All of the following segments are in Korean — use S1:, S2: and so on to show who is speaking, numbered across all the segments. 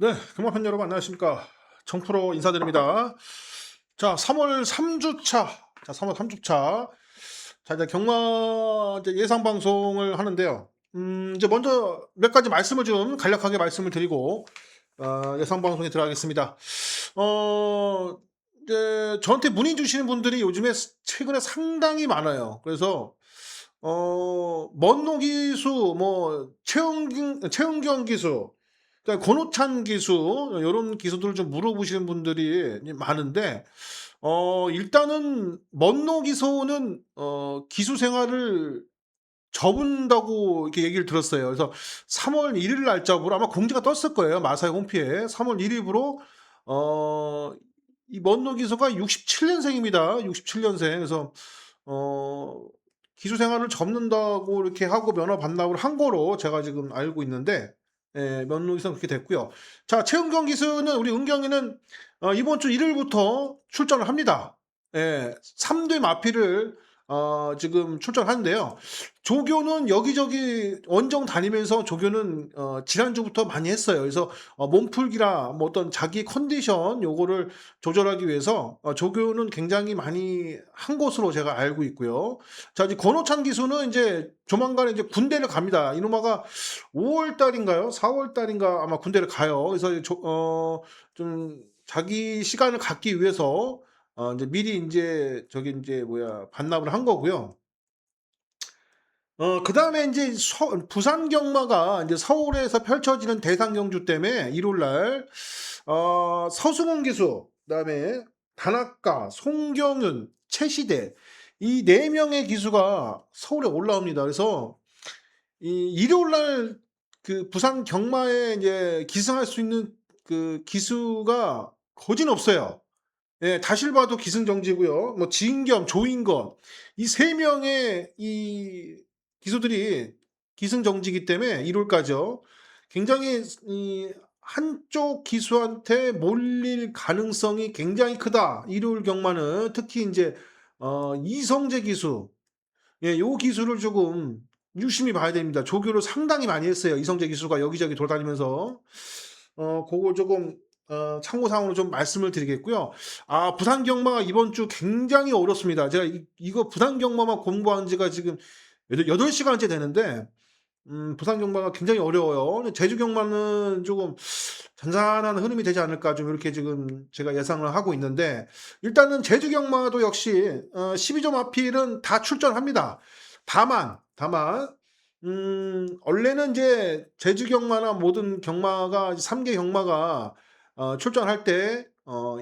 S1: 네, 금화팬 여러분 안녕하십니까. 정프로 인사드립니다. 자, 3월 3주차. 자, 3월 3주차. 자, 이제 경마 이제 예상 방송을 하는데요. 이제 먼저 몇 가지 말씀을 좀 간략하게 말씀을 드리고, 예상 방송에 들어가겠습니다. 어, 이제 저한테 문의 주시는 분들이 요즘에 최근에 상당히 많아요. 그래서, 먼노 기수, 뭐, 최은경 기수, 그러니까 권호찬 기수 요런 기수들을 좀 물어보시는 분들이 많은데 일단은 먼노 기수는 기수 생활을 접은다고 이렇게 얘기를 들었어요. 그래서 3월 1일 날짜부로 아마 공지가 떴을 거예요. 마사의 홈피에 3월 1일부로 어, 이 먼노 기수가 67년생입니다. 67년생. 그래서 어, 기수 생활을 접는다고 이렇게 하고 면허 반납을 한 거로 제가 지금 알고 있는데 예, 면록이상 그렇게 됐고요. 자, 최은경 기수는 우리 은경이는 이번 주 1일부터 출전을 합니다. 예, 3대 마피를 지금 출전하는데요. 조교는 여기저기 원정 다니면서 조교는 지난주부터 많이 했어요. 그래서 몸풀기라 뭐 어떤 자기 컨디션 요거를 조절하기 위해서 조교는 굉장히 많이 한 것으로 제가 알고 있고요. 자, 이제 권호찬 기수는 이제 조만간에 이제 군대를 갑니다. 이놈아가 5월 달인가요? 4월 달인가 아마 군대를 가요. 그래서 좀 자기 시간을 갖기 위해서 이제 미리 이제 저기 이제 뭐야 반납을 한 거고요. 그다음에 이제 부산 경마가 이제 서울에서 펼쳐지는 대상 경주 때문에 일요일 날 서승훈 기수, 그다음에 단학가, 송경윤, 최시대 이 네 명의 기수가 서울에 올라옵니다. 그래서 이 일요일 날 그 부산 경마에 이제 기승할 수 있는 그 기수가 거진 없어요. 예, 다실바도 기승정지고요. 뭐 지인겸, 조인건 이 세 명의 이 기수들이 기승정지이기 때문에 1월까지요. 굉장히 이 한쪽 기수한테 몰릴 가능성이 굉장히 크다. 일요일 경마는 특히 이제 이성재 기수, 예, 요 기수를 조금 유심히 봐야 됩니다. 조교를 상당히 많이 했어요. 이성재 기수가 여기저기 돌아다니면서 그거 조금 참고사항으로 좀 말씀을 드리겠고요. 부산 경마가 이번 주 굉장히 어렵습니다. 제가 이거 부산 경마만 공부한 지가 지금 8시간째 되는데, 부산 경마가 굉장히 어려워요. 제주 경마는 조금 잔잔한 흐름이 되지 않을까 좀 이렇게 지금 제가 예상을 하고 있는데, 일단은 제주 경마도 역시 12점 앞필은 다 출전합니다. 다만 원래는 이제 제주 경마나 모든 경마가 3개 경마가 출전할 때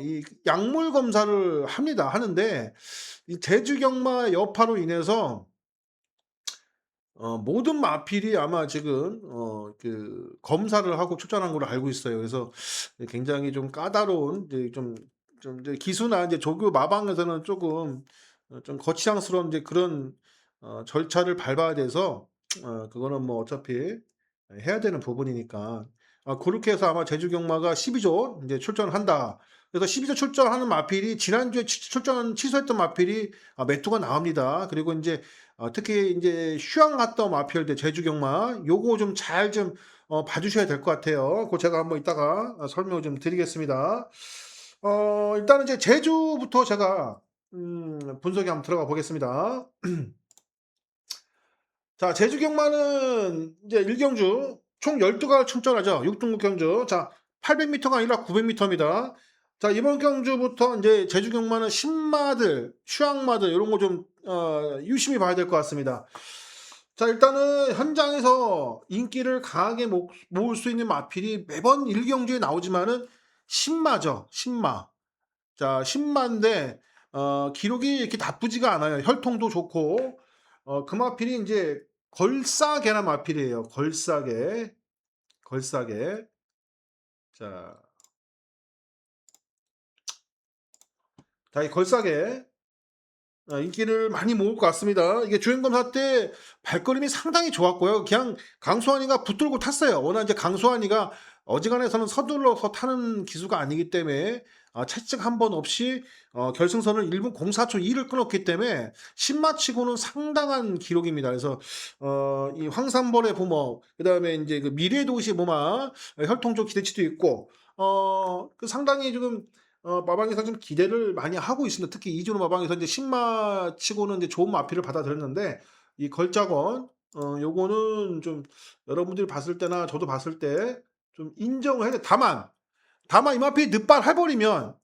S1: 이 약물 검사를 하는데 이 제주 경마 여파로 인해서 모든 마필이 아마 지금 그 검사를 하고 출전한 걸로 알고 있어요. 그래서 굉장히 좀 까다로운 이제 좀 이제 기수나 이제 조교 마방에서는 조금 좀 거치장스러운 이제 그런 절차를 밟아야 돼서 그거는 뭐 어차피 해야 되는 부분이니까 그렇게 해서 아마 제주 경마가 12조 이제 출전을 한다. 그래서 12조 출전하는 마필이 지난주에 출전 취소했던 마필이 매투가 나옵니다. 그리고 이제 특히 이제 휴양 갔던 마필들 제주 경마 요거 좀 잘 좀 봐주셔야 될 것 같아요. 그 제가 한번 이따가 설명을 좀 드리겠습니다. 일단은 이제 제주부터 제가 분석에 한번 들어가 보겠습니다. 자, 제주 경마는 이제 1경주 총 12가 출전하죠. 6등급 경주. 자, 800m가 아니라 900m입니다. 자, 이번 경주부터 이제 제주 경마는 신마들, 휴양마들 이런 거 좀 유심히 봐야 될 것 같습니다. 자, 일단은 현장에서 인기를 강하게 모을 수 있는 마필이 매번 1경주에 나오지만은 신마죠. 신마. 자, 신마인데 기록이 이렇게 나쁘지가 않아요. 혈통도 좋고 그 마필이 이제 걸싸개란 마필이에요. 걸싸개. 걸싸개. 자, 이 걸싸개 인기를 많이 모을 것 같습니다. 이게 주행검사 때 발걸음이 상당히 좋았고요. 그냥 강수환이가 붙들고 탔어요. 워낙 이제 강수환이가 어지간해서는 서둘러서 타는 기수가 아니기 때문에 채찍 한 번 없이 결승선을 1분 04초 2를 끊었기 때문에 신마치고는 상당한 기록입니다. 그래서 이 황산벌의 부먹, 그다음에 인제 그 미래도시 무마, 혈통적 기대치도 있고 그 상당히 지금 마방에서 좀 기대를 많이 하고 있습니다. 특히 이준호 마방에서 이제 신마치고는 이제 좋은 마필을 받아들였는데 이 걸작원 요거는 좀 여러분들이 봤을 때나 저도 봤을 때 좀 인정을 해야 돼. 다만 이 마필이 늑발해 버리면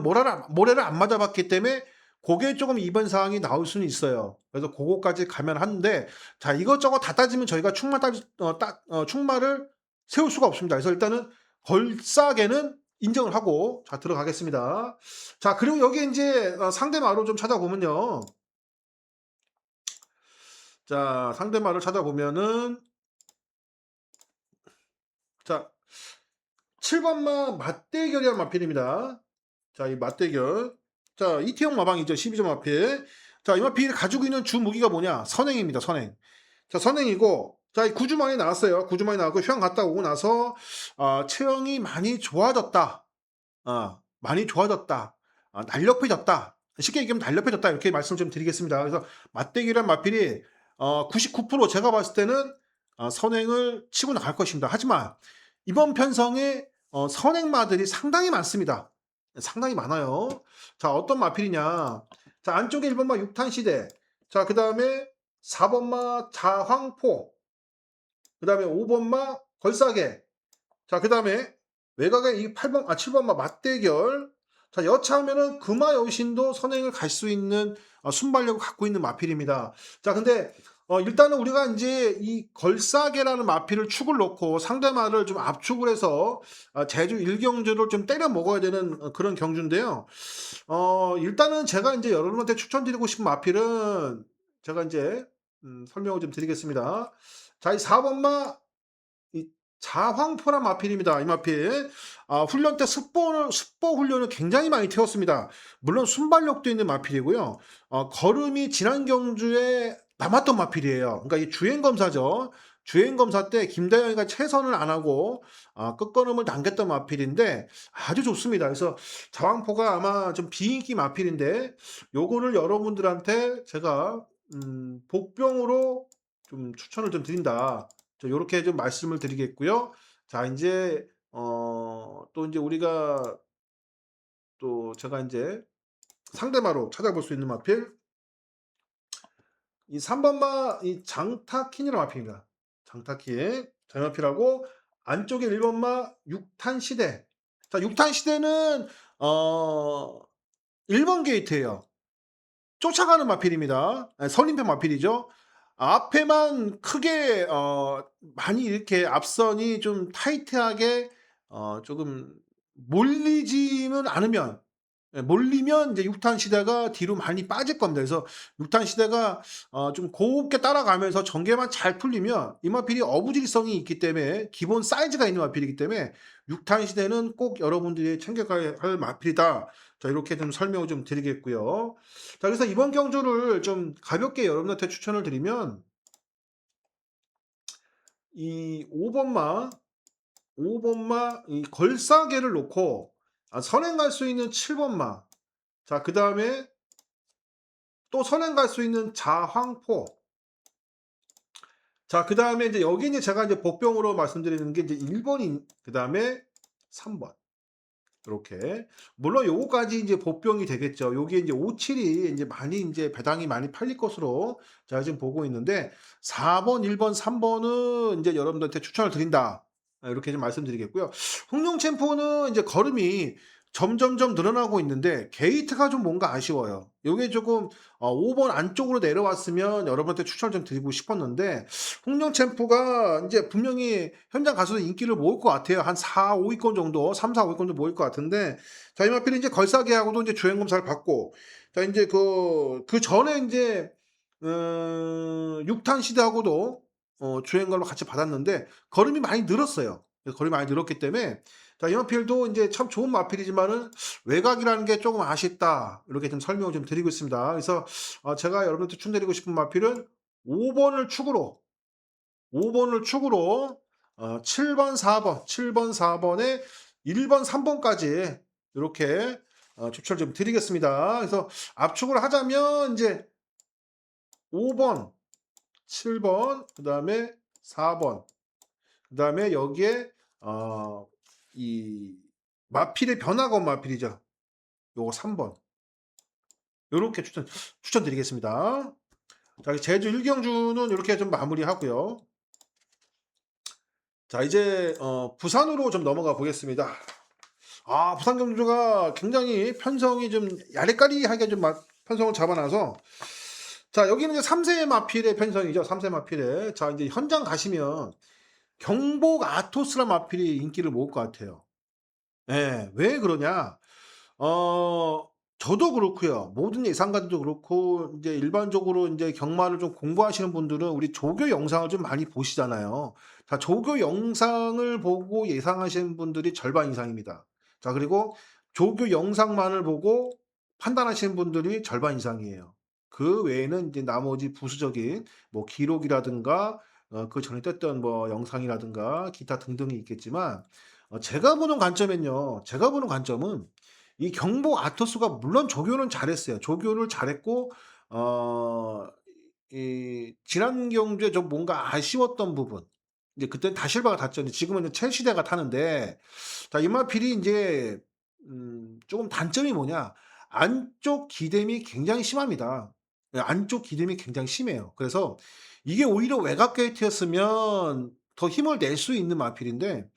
S1: 모래를 안 맞아봤기 때문에 고게 조금 이변 사항이 나올 수는 있어요. 그래서 고거까지 가면 하는데 자 이것저것 다 따지면 저희가 충마를 세울 수가 없습니다. 그래서 일단은 걸싸게는 인정을 하고 자 들어가겠습니다. 자 그리고 여기에 인제 상대마로 좀 찾아보면요. 자 상대마를 찾아보면은 자 7 번마 맞대결이란 마필입니다. 자, 이 맞대결. 자, 이태용 마방이죠. 12점 마필. 자, 이 마필이 가지고 있는 주 무기가 뭐냐? 선행입니다. 선행. 자, 선행이고, 자, 이 구주만이 나왔어요. 구주만이 나왔고, 휴양 갔다 오고 나서, 체형이 많이 좋아졌다. 많이 좋아졌다. 날렵해졌다. 쉽게 얘기하면 날렵해졌다. 이렇게 말씀 좀 드리겠습니다. 그래서 맞대결이란 마필이 99% 제가 봤을 때는 선행을 치고 나갈 것입니다. 하지만 이번 편성에 선행마들이 상당히 많습니다. 상당히 많아요. 자, 어떤 마필이냐. 자, 안쪽에 1번마 육탄시대. 자, 그 다음에 4번마 자황포. 그 다음에 5번마 걸싸개. 자, 그 다음에 외곽에 이 7번마 맞대결. 자, 여차하면은 금화 여신도 선행을 갈 수 있는 순발력을 갖고 있는 마필입니다. 자, 근데 일단은 우리가 이제 이 걸싸개라는 마필을 축을 놓고 상대마를 좀 압축을 해서 제주 1경주를 좀 때려 먹어야 되는 그런 경주인데요. 일단은 제가 이제 여러분한테 추천드리고 싶은 마필은 제가 이제 설명을 좀 드리겠습니다. 자, 이 4번마 이 자황포란 마필입니다. 이 마필. 훈련 때 습보 훈련을 굉장히 많이 태웠습니다. 물론 순발력도 있는 마필이고요. 걸음이 지난 경주에 남았던 마필이에요. 그러니까 이 주행 검사죠. 주행 검사 때 김다영이가 최선을 안 하고 끝걸음을 남겼던 마필인데 아주 좋습니다. 그래서 자황포가 아마 좀 비인기 마필인데 요거를 여러분들한테 제가 복병으로 좀 추천을 좀 드린다. 요렇게 좀 말씀을 드리겠고요. 자 인제 또 인제 우리가 또 제가 인제 상대마로 찾아볼 수 있는 마필 이 3 번마 이 장타킨이라는 마필입니다. 장타킨. 자 이 마필하고 안쪽에 1 번마 육탄시대. 자 육탄시대는 어 1번 게이트예요. 쫓아가는 마필입니다. 선임표 마필이죠. 앞에만 크게 많이 이렇게 앞선이 좀 타이트하게 조금 몰리지는 않으면 몰리면 이제 육탄 시대가 뒤로 많이 빠질 겁니다. 그래서 육탄 시대가 좀 곱게 따라가면서 전개만 잘 풀리면 이 마필이 어부질성이 있기 때문에 기본 사이즈가 있는 마필이기 때문에 육탄 시대는 꼭 여러분들이 챙겨가야 할 마필이다. 자 이렇게 좀 설명을 좀 드리겠고요. 자 그래서 이번 경주를 좀 가볍게 여러분한테 추천을 드리면 이 5번마 이 걸싸개를 놓고 선행 갈 수 있는 7번마 자 그다음에 또 선행 갈 수 있는 자황포 자 그다음에 이제 여기 이제 제가 이제 복병으로 말씀드리는 게 이제 1 번인 그다음에 3 번. 요렇게. 물론 요거까지 이제 복병이 되겠죠. 요게 이제 57이 인제 많이 인제 배당이 많이 팔릴 것으로 제가 지금 보고 있는데 4 번, 1 번, 3 번은 인제 여러분들한테 추천을 드린다. 이렇게 좀 말씀드리겠고요. 흥룡 챔프는 인제 걸음이 점점점 늘어나고 있는데 게이트가 좀 뭔가 아쉬워요. 요게 조금 5번 안쪽으로 내려왔으면 여러분한테 추천을 좀 드리고 싶었는데 홍룡 챔프가 인제 분명히 현장 가서도 인기를 모을 것 같아요. 한 4-5 위권 정도 3-4-5 위권 정도 모일 것 같은데 자 이 마필이 인제 걸싸개하고도 인제 주행 검사를 받고 자 인제 그전에 인제 6탄 시대하고도 주행 검을 같이 받았는데 걸음이 많이 늘었어요. 걸음이 많이 늘었기 때문에 자 이 마필도 인제 참 좋은 마필이지만은 '외곽이라는 게 쪼금 아쉽다.' 이렇게 좀 설명을 좀 드리고 있습니다. 그래서 제가 여러분한테 추천드리고 싶은 마필은 5 번을 축으로 5 번을 축으로 7 번, 4 번, 7 번, 4 번에 1 번, 3 번까지 요렇게 추천을 좀 드리겠습니다. 그래서 압축을 하자면 인제 5 번, 7 번, 그다음에 4 번, 그다음에 여기에 이 마필의 변화건 마필이죠. 요거 3 번. 요렇게 추천드리겠습니다. 자, 제주 일경주는 요렇게 좀 마무리하고요. 자, 이제 부산으로 좀 넘어가 보겠습니다. 부산 경주가 굉장히 편성이 좀 야리까리하게 좀 편성을 잡아 놔서, 자, 여기는 이제 3세 마필의 편성이죠. 3세 마필의. 자, 이제 현장 가시면 경복 아토스란 마필이 인기를 모을 것 같아요. 예. 왜 그러냐? 어 저도 그렇고요. 모든 예상가들도 그렇고 인제 일반적으로 인제 경마를 좀 공부하시는 분들은 우리 조교 영상을 좀 많이 보시잖아요. 자, 조교 영상을 보고 예상하시는 분들이 절반 이상입니다. 자, 그리고 조교 영상만을 보고 판단하시는 분들이 절반 이상이에요. 그 외에는 인제 나머지 부수적인 뭐 기록이라든가 그전에 떴던 뭐 영상이라든가 기타 등등이 있겠지만, 제가 보는 관점은 이 경복 아토스가 물론 조교는 잘했어요. 조교를 잘했고 어 이 지난 경주에 좀 뭔가 아쉬웠던 부분, 이제 그때는 다실바가 탔죠. 근데 지금은 이제 첼시대가 타는데, 자, 이마필이 인제 쪼금 단점이 뭐냐, 안쪽 기댐이 굉장히 심합니다. 예, 안쪽 기댐이 굉장히 심해요. 그래서 이게 오히려 외곽 게이트였으면 더 힘을 낼 수 있는 마필인데,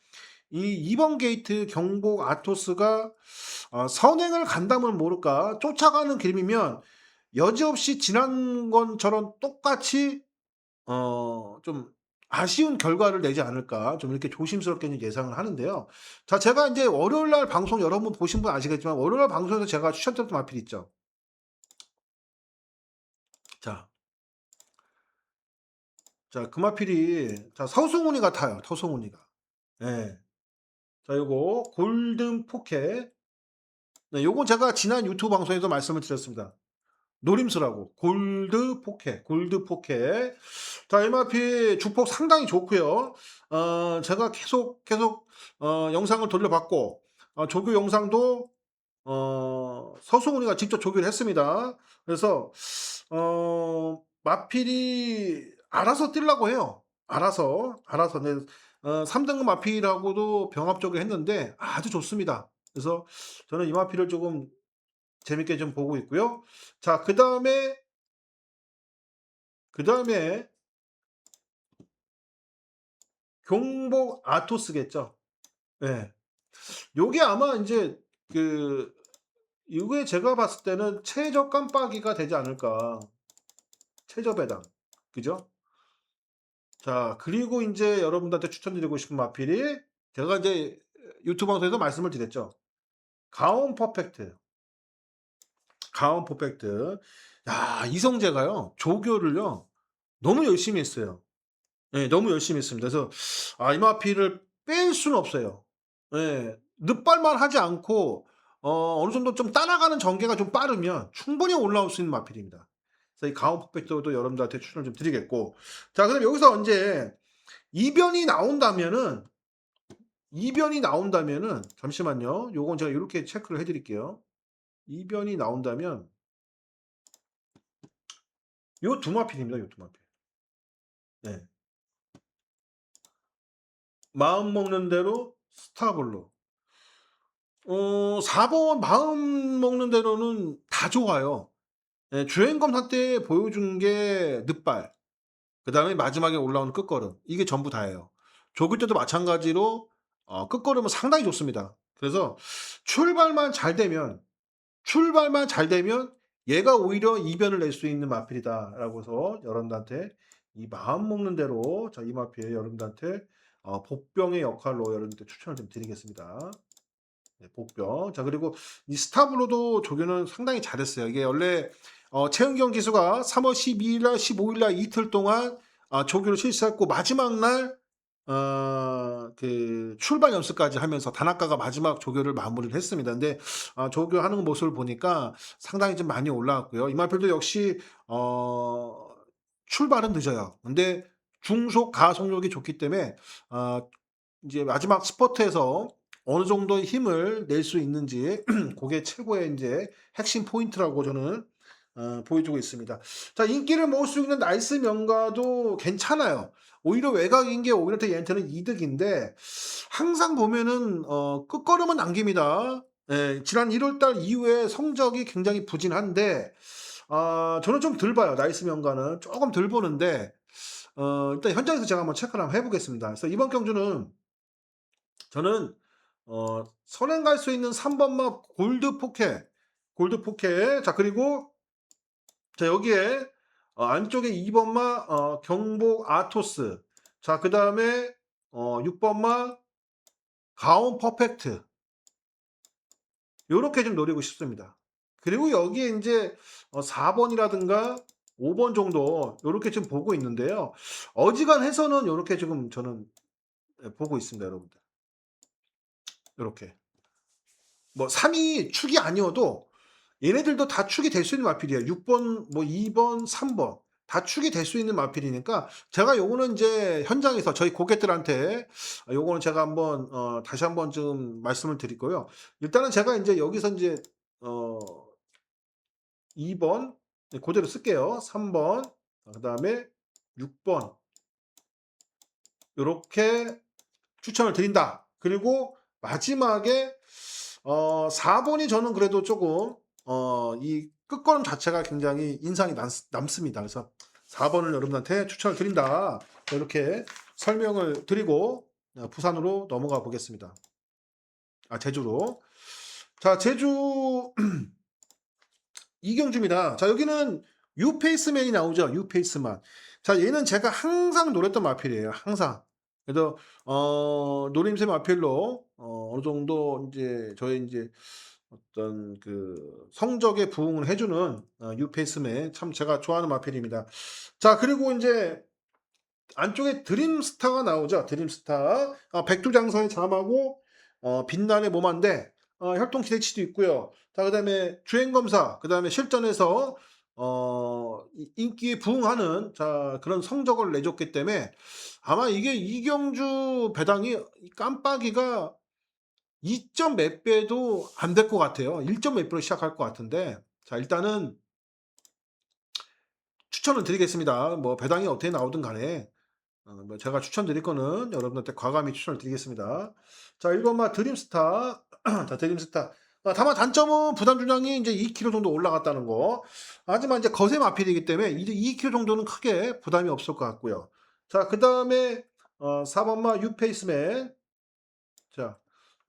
S1: 이 2번 게이트 경복 아토스가 선행을 간다면 모를까 쫓아가는 그림이면 여지없이 지난 건처럼 똑같이 좀 아쉬운 결과를 내지 않을까, 좀 이렇게 조심스럽게 좀 예상을 하는데요. 자, 제가 인제 월요일 날 방송 여러분 보신 분 아시겠지만 월요일 날 방송에서 제가 추천드렸던 마필 있죠. 자, 그 마필이, 자, 서승훈이가 타요, 서승훈이가. 예. 자, 요거 골든 포켓. 네, 요건 제가 지난 유튜브 방송에서 말씀을 드렸습니다. 노림수라고. 골드 포켓, 골드 포켓. 자, MRP 주폭 상당히 좋고요. 제가 계속 영상을 돌려봤고, 조교 영상도 서승훈이가 직접 조교를 했습니다. 그래서 마필이 알아서 뛰려고 해요. 알아서. 네. 3 등급 마필하고도 병합적으로 했는데 아주 좋습니다. 그래서 저는 이 마필을 조금 재밌게 좀 보고 있고요. 자, 그다음에 경복 아토스겠죠. 예. 요게 아마 인제 그 요게 제가 봤을 때는 최저 깜빡이가 되지 않을까. 최저 배당. 그죠? 자, 그리고 인제 여러분들한테 추천드리고 싶은 마필이, 제가 인제 유튜브 방송에서 말씀을 드렸죠. 가온 퍼펙트. 가온 퍼펙트. 야, 이성재가요, 조교를요 너무 열심히 했어요. 예, 너무 열심히 했습니다. 그래서 이 마필을 뺄 수는 없어요. 예. 늦발만 하지 않고 어느 정도 좀 따라가는 전개가 좀 빠르면 충분히 올라올 수 있는 마필입니다. 그래서 이 가온 퍼펙트도 여러분들한테 추천을 좀 드리겠고. 자, 그럼 여기서 인제 이변이 나온다면은 잠시만요. 요건 제가 요렇게 체크를 해 드릴게요. 이변이 나온다면 요 두 마필입니다, 요 두 마필. 네. 마음 먹는 대로 스타블로. 4번 마음 먹는 대로는 다 좋아요. 예, 주행검사 때 보여준 게 늦발, 그다음에 마지막에 올라오는 끝걸음, 이게 전부 다예요. 조길 때도 마찬가지로 끝걸음은 상당히 좋습니다. 그래서 출발만 잘 되면 얘가 오히려 이변을 낼 수 있는 마필이다라고 해서 여러분들한테 이 마음 먹는 대로, 자, 이 마필 여러분들한테 복병의 역할로 여러분들 추천을 좀 드리겠습니다. 네, 복병. 자, 그리고 이 스타블로도 조교는 상당히 잘했어요. 이게 원래 최은경 기수가 3월 12일 날 15일 날 이틀 동안 조교를 실시했고, 마지막 날 그 출발 연습까지 하면서 단학가가 마지막 조교를 마무리를 했습니다. 근데 조교하는 모습을 보니까 상당히 좀 많이 올라왔고요. 이말필도 역시 출발은 늦어요. 근데 중속 가속력이 좋기 때문에 아 이제 마지막 스퍼트에서 어느 정도의 힘을 낼 수 있는지 그게 최고의 인제 핵심 포인트라고 저는 보여주고 있습니다. 자, 인기를 모을 수 있는 나이스 명가도 괜찮아요. 오히려 외곽인 게 오히려 더 얘한테는 이득인데 항상 보면은 끝걸음은 남깁니다. 예. 지난 1월 달 이후에 성적이 굉장히 부진한데 저는 좀 덜 봐요. 나이스 명가는 쪼금 덜 보는데 일단 현장에서 제가 한번 체크를 한번 해 보겠습니다. 그래서 이번 경주는 저는 선행 갈 수 있는 3 번마 골드 포켓, 골드 포켓. 자, 그리고 자, 여기에 안쪽에 2 번마 경복 아토스. 자, 그다음에 6 번마 가온 퍼펙트. 요렇게 좀 노리고 싶습니다. 그리고 여기에 인제 4 번이라든가 5번 정도 요렇게 좀 보고 있는데요. 어지간해서는 요렇게 지금 저는 예 보고 있습니다, 여러분들. 요렇게. 뭐 3이 축이 아니어도 얘네들도 다 축이 될 수 있는 마필이에요. 6 번, 뭐 2 번, 3 번 다 축이 될 수 있는 마필이니까 제가 요거는 인제 현장에서 저희 고객들한테 요거는 제가 한번 다시 한번 좀 말씀을 드리고요. 일단은 제가 인제 여기서 인제 어 2 번 네 고대로 쓸게요. 3 번 그다음에 6번 요렇게 추천을 드린다. 그리고 마지막에 4 번이 저는 그래도 쪼금 이 끝걸음 자체가 굉장히 인상이 남습니다. 그래서 4 번을 여러분한테 추천을 드린다. 이렇게 설명을 드리고 부산으로 넘어가 보겠습니다. 제주로. 자, 제주 이경주입니다. 자, 여기는 유페이스맨이 나오죠. 유페이스만. 자, 얘는 제가 항상 노렸던 마필이에요. 항상. 그래서 노림새 마필로 어느 정도 인제 저의 인제 어떤 그 성적에 부응을 해 주는 유페이스맨 참 제가 좋아하는 마필입니다. 자, 그리고 인제 안쪽에 드림스타가 나오죠. 드림스타. 백두장사의 잠하고 빛날의 몸한데 혈통 기대치도 있고요. 자, 그다음에 주행검사, 그다음에 실전에서 이 인기에 부응하는 자 그런 성적을 내줬기 때문에 아마 이게 이경주 배당이 이 깜빡이가 2점 몇 배도 안 될 것 같아요. 1점 몇 배로 시작할 것 같은데 자, 일단은 추천을 드리겠습니다. 뭐 배당이 어떻게 나오든 간에 뭐 제가 추천드릴 거는 여러분한테 과감히 추천을 드리겠습니다. 자, 1 번마 드림스타. 자, 드림스타. 다만 단점은 부담 중량이 인제 2 킬로 정도 올라갔다는 거. 하지만 이제 거세 마필이기 때문에 이제 2 킬로 정도는 크게 부담이 없을 것 같고요. 자, 그다음에 4 번마 유페이스맨. 자,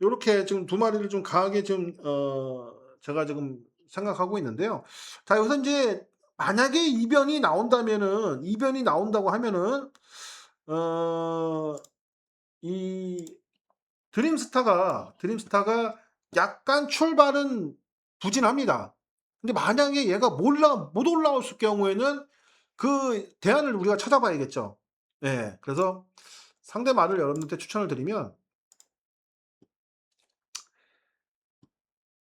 S1: 요렇게 지금 두 마리를 좀 강하게 좀 제가 지금 생각하고 있는데요. 자, 여기서 인제 만약에 이변이 나온다고 하면은 어 이 드림스타가 약간 출발은 부진합니다. 근데 만약에 얘가 못 올라왔을 경우에는 그 대안을 우리가 찾아봐야겠죠. 예. 그래서 상대 말을 여러분들한테 추천을 드리면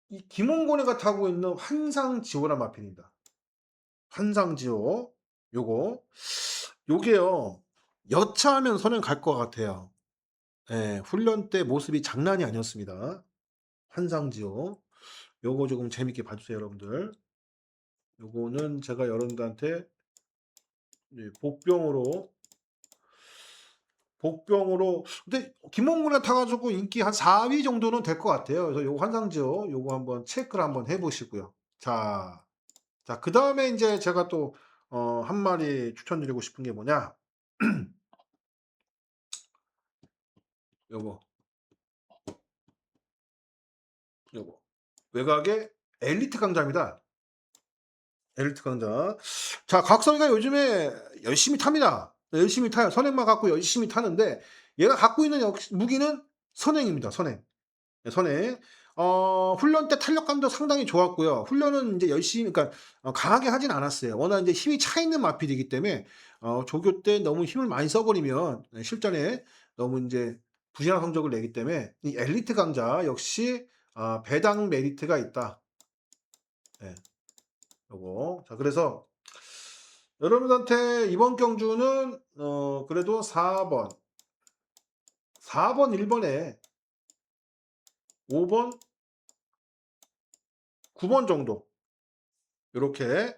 S1: 이 김홍곤이가 타고 있는 환상지호란 마필입니다. 환상지호. 요거. 요게요. 여차하면 선행 갈 것 같아요. 예. 훈련 때 모습이 장난이 아니었습니다. 환상지호. 요거 조금 재밌게 봐 주세요, 여러분들. 요거는 제가 여러분들한테 예 복병으로 근데 김홍곤에 타 가지고 인기 한 4위 정도는 될 것 같아요. 그래서 요 환상지호 요거 한번 체크를 한번 해 보시고요. 자, 그다음에 인제 제가 또 한 마리 추천드리고 싶은 게 뭐냐 요거, 요거. 외곽의 엘리트 강자입니다. 엘리트 강자. 자, 각설이가 요즘에 열심히 탑니다. 열심히 타요. 선행만 갖고 열심히 타는데 얘가 갖고 있는 무기는 선행입니다. 선행. 네, 선행. 훈련 때 탄력감도 상당히 좋았고요. 훈련은 인제 열심히 그러니까 강하게 하진 않았어요. 워낙 인제 힘이 차 있는 마필이기 때문에 조교 때 너무 힘을 많이 써 버리면 실전에 너무 인제 부진한 성적을 내기 때문에 이 엘리트 강자 역시 배당 메리트가 있다. 예. 요거. 자, 그래서 여러분한테 이번 경주는 그래도 4 번, 1 번에 5번, 9번 정도 요렇게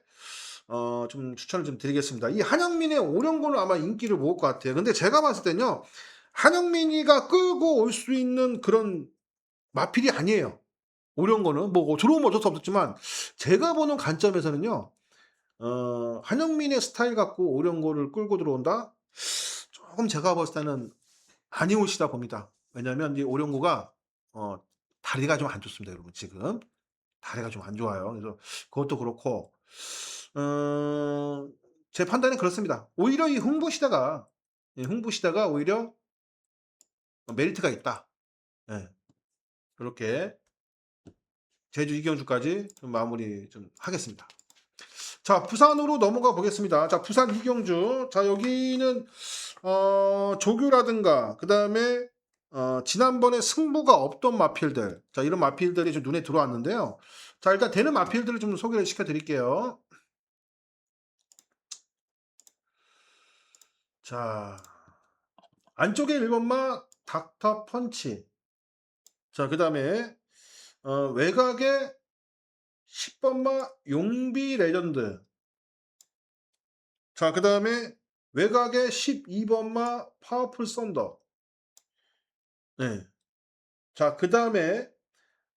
S1: 좀 추천을 좀 드리겠습니다. 이 한영민의 오령고는 아마 인기를 모을 것 같아요. 근데 제가 봤을 땐요. 한영민이가 끌고 올 수 있는 그런 마필이 아니에요. 오령고는 뭐 들어오면 어쩔 수 없었지만 제가 보는 관점에서는요. 한영민의 스타일 갖고 오령고를 끌고 들어온다? 조금 제가 봤을 때는 아니오시다 봅니다. 왜냐하면 이 오령고가 어 다리가 좀 안 좋습니다, 여러분 지금. 다리가 좀 안 좋아요. 그래서 그것도 그렇고 제 판단은 그렇습니다. 오히려 이 흥부시대가 흥부시대가 오히려 메리트가 있다. 예. 그렇게 제주 이경주까지 좀 마무리 좀 하겠습니다. 자, 부산으로 넘어가 보겠습니다. 자, 부산 이경주. 자, 여기는 조규라든가 그다음에 지난번에 승부가 없던 마필들. 자, 이런 마필들이 좀 눈에 들어왔는데요. 자, 일단 되는 마필들을 좀 소개를 시켜 드릴게요. 자, 안쪽에 1번마 닥터 펀치. 자, 그다음에 외곽에 10번마 용비 레전드. 자, 그다음에 외곽에 12번마 파워풀 썬더. 네. 자, 그다음에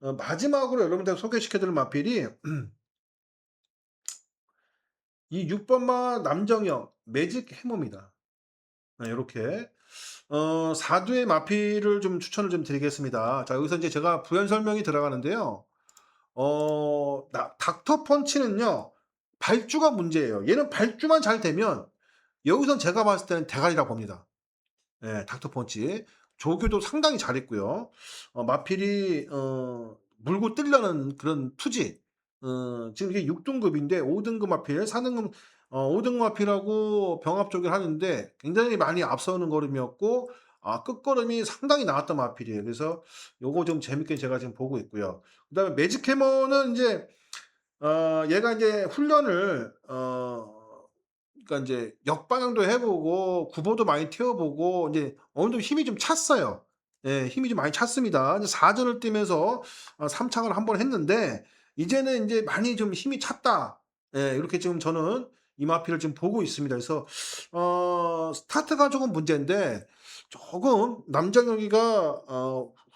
S1: 마지막으로 여러분들 소개시켜 드릴 마필이 이 6번마 남정형 매직 해머입니다. 네, 요렇게 4두의 마필을 좀 추천을 좀 드리겠습니다. 자, 여기서 이제 제가 부연 설명이 들어가는데요. 닥터 펀치는요. 발주가 문제예요. 얘는 발주만 잘 되면 여기선 제가 봤을 때는 대가리라고 봅니다. 예, 닥터 펀치. 조교도 상당히 잘했고요. 마필이 물고 뜰려는 그런 투지. 지금 이게 6등급인데 5등급 마필, 4등급 5등급 마필하고 병합 쪽을 하는데 굉장히 많이 앞서는 걸음이었고 끝걸음이 상당히 나왔던 마필이에요. 그래서 요거 좀 재밌게 제가 지금 보고 있고요. 그다음에 매직 해머는 인제 얘가 인제 훈련을 그러니까 인제 역방향도 해 보고 구보도 많이 튀어 보고 인제 어느 정도 힘이 좀 찼어요. 예, 힘이 좀 많이 찼습니다. 이제 4 전을 뛰면서 3 창을 1번 했는데 이제는 인제 많이 좀 힘이 찼다. 예, 이렇게 지금 저는 이마피를 지금 보고 있습니다. 그래서 스타트가 조금 문제인데 조금 남정혁이가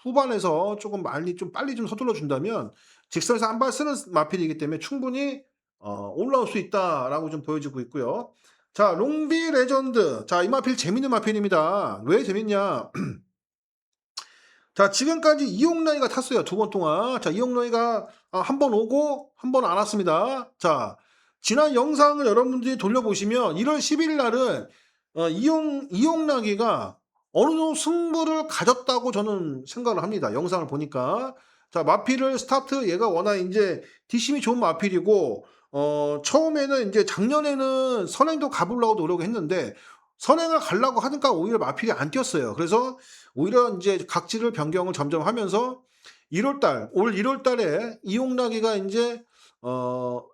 S1: 후반에서 쪼금 많이 좀 빨리 좀 서둘러 준다면 직선에서 한 발 쓰는 마필이기 때문에 충분히 올라올 수 있다라고 좀 보여지고 있고요. 자, 롱비 레전드. 자, 이 마필 재밌는 마필입니다. 왜 재밌냐? 자, 지금까지 이용라이가 탔어요. 2번 동안. 자, 이용라이가 한 번 오고 한 번 안 왔습니다. 자, 지난 영상을 여러분들이 돌려보시면 1월 10일 날은 이용락이가 어느 정도 승부를 가졌다고 저는 생각을 합니다. 영상을 보니까. 자, 마필을 스타트 얘가 워낙 인제 뒷심이 좋은 마필이고 처음에는 인제 작년에는 선행도 가보려고 노력했는데 선행을 가려고 하니까 오히려 마필이 안 뛰었어요. 그래서 오히려 인제 각지를 변경을 점점 하면서 1월 달 올 1월 달에 이용락이가 인제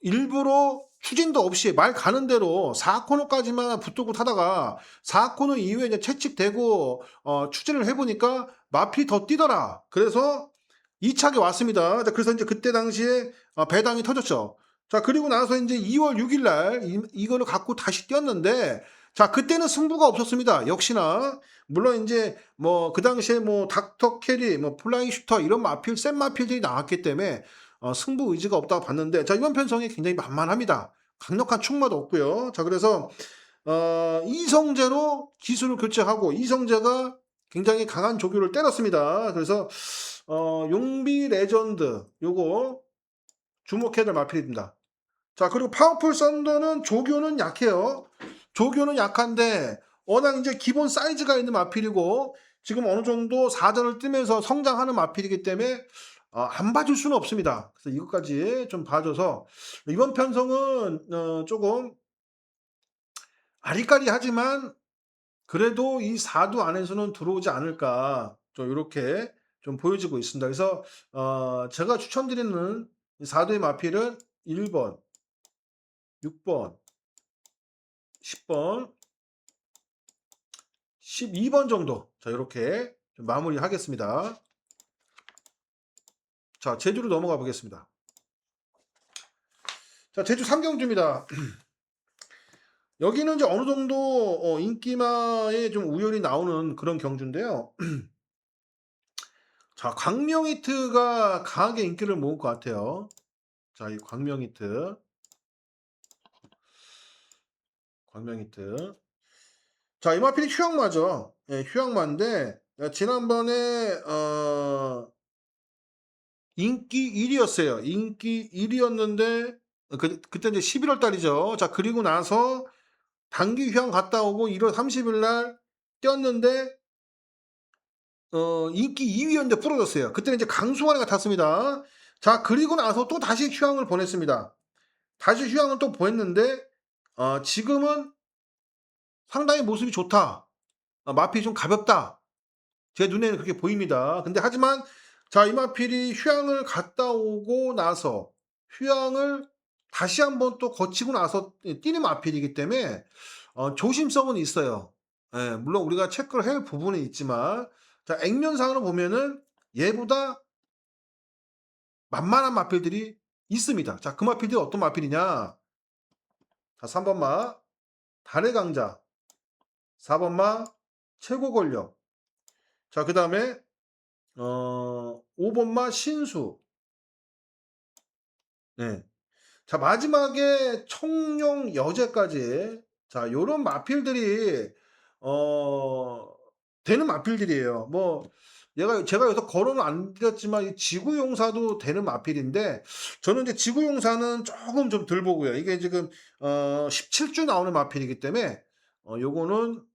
S1: 일부러 추진도 없이 말 가는 대로 4 코너까지만 붙들고 타다가 4 코너 이후에 이제 채찍대고 추진을 해 보니까 마필이 더 뛰더라. 그래서 2 착이 왔습니다. 자, 그래서 인제 그때 당시에 배당이 터졌죠. 자, 그리고 나서 인제 2월 6일 날 이거를 갖고 다시 뛰었는데 자, 그때는 승부가 없었습니다. 역시나 물론 인제 뭐 그 당시에 뭐 닥터 캐리 뭐 플라잉 슈터 이런 마필 센 마필들이 나왔기 때문에 승부 의지가 없다고 봤는데 자, 이번 편성이 굉장히 만만합니다. 강력한 충마도 없고요. 자, 그래서 이성재로 기술을 교체하고 이성재가 굉장히 강한 조교를 때렸습니다. 그래서 용비 레전드 요거 주목해야 될 마필입니다. 자, 그리고 파워풀 썬더는 조교는 약해요. 조교는 약한데 워낙 인제 기본 사이즈가 있는 마필이고 지금 어느 정도 4 전을 뛰면서 성장하는 마필이기 때문에 안 봐줄 수는 없습니다. 그래서 이것까지 좀 봐 줘서 이번 편성은 쪼금 아리까리하지만 그래도 이 4두 안에서는 들어오지 않을까 좀 요렇게 좀 보여지고 있습니다. 그래서 제가 추천드리는 이 4두의 마필은 1번, 6번, 10번, 12번 정도 자 요렇게 좀 마무리하겠습니다. 자, 제주로 넘어가 보겠습니다. 자, 제주 삼경주입니다. 여기는 이제 어느 정도 인기마에 좀 우연히 나오는 그런 경주인데요. 자, 광명히트가 강하게 인기를 모을 것 같아요. 자, 이 광명히트. 광명히트. 자, 이마필이 휴양마죠. 예, 휴양마인데 지난번에 인기 1 위였어요. 인기 1 위였는데 그때 이제 11월 달이죠. 자, 그리고 나서 단기 휴양 갔다 오고 1월 30일 날 뛰었는데 인기 2 위였는데 부러졌어요. 그때는 이제 강수환이가 탔습니다. 자, 그리고 나서 또다시 휴양을 보냈습니다. 다시 휴양을 또 보냈는데 지금은 상당히 모습이 좋다. 마필이 좀 가볍다. 제 눈에는 그렇게 보입니다. 근데 하지만 자, 이마필이 휴양을 갔다 오고 나서 휴양을 다시 한번 또 거치고 나서 뛰는 마필이기 때문에 조심성은 있어요. 예, 물론 우리가 체크를 해야 할 부분은 있지만 자, 액면상으로 보면은 얘보다 만만한 마필들이 있습니다. 자, 그 마필들이 어떤 마필이냐? 자, 3번 마 달의 강자, 4번 마 최고 권력. 자, 그다음에 5번 마 신수. 네. 자, 마지막에 청룡 여제까지 자, 요런 마필들이 어 되는 마필들이에요. 뭐 제가 여기서 거론을 안 드렸지만 이 지구용사도 되는 마필인데 저는 이제 지구용사는 조금 좀 덜 보고요. 이게 지금 17주 나오는 마필이기 때문에 요거는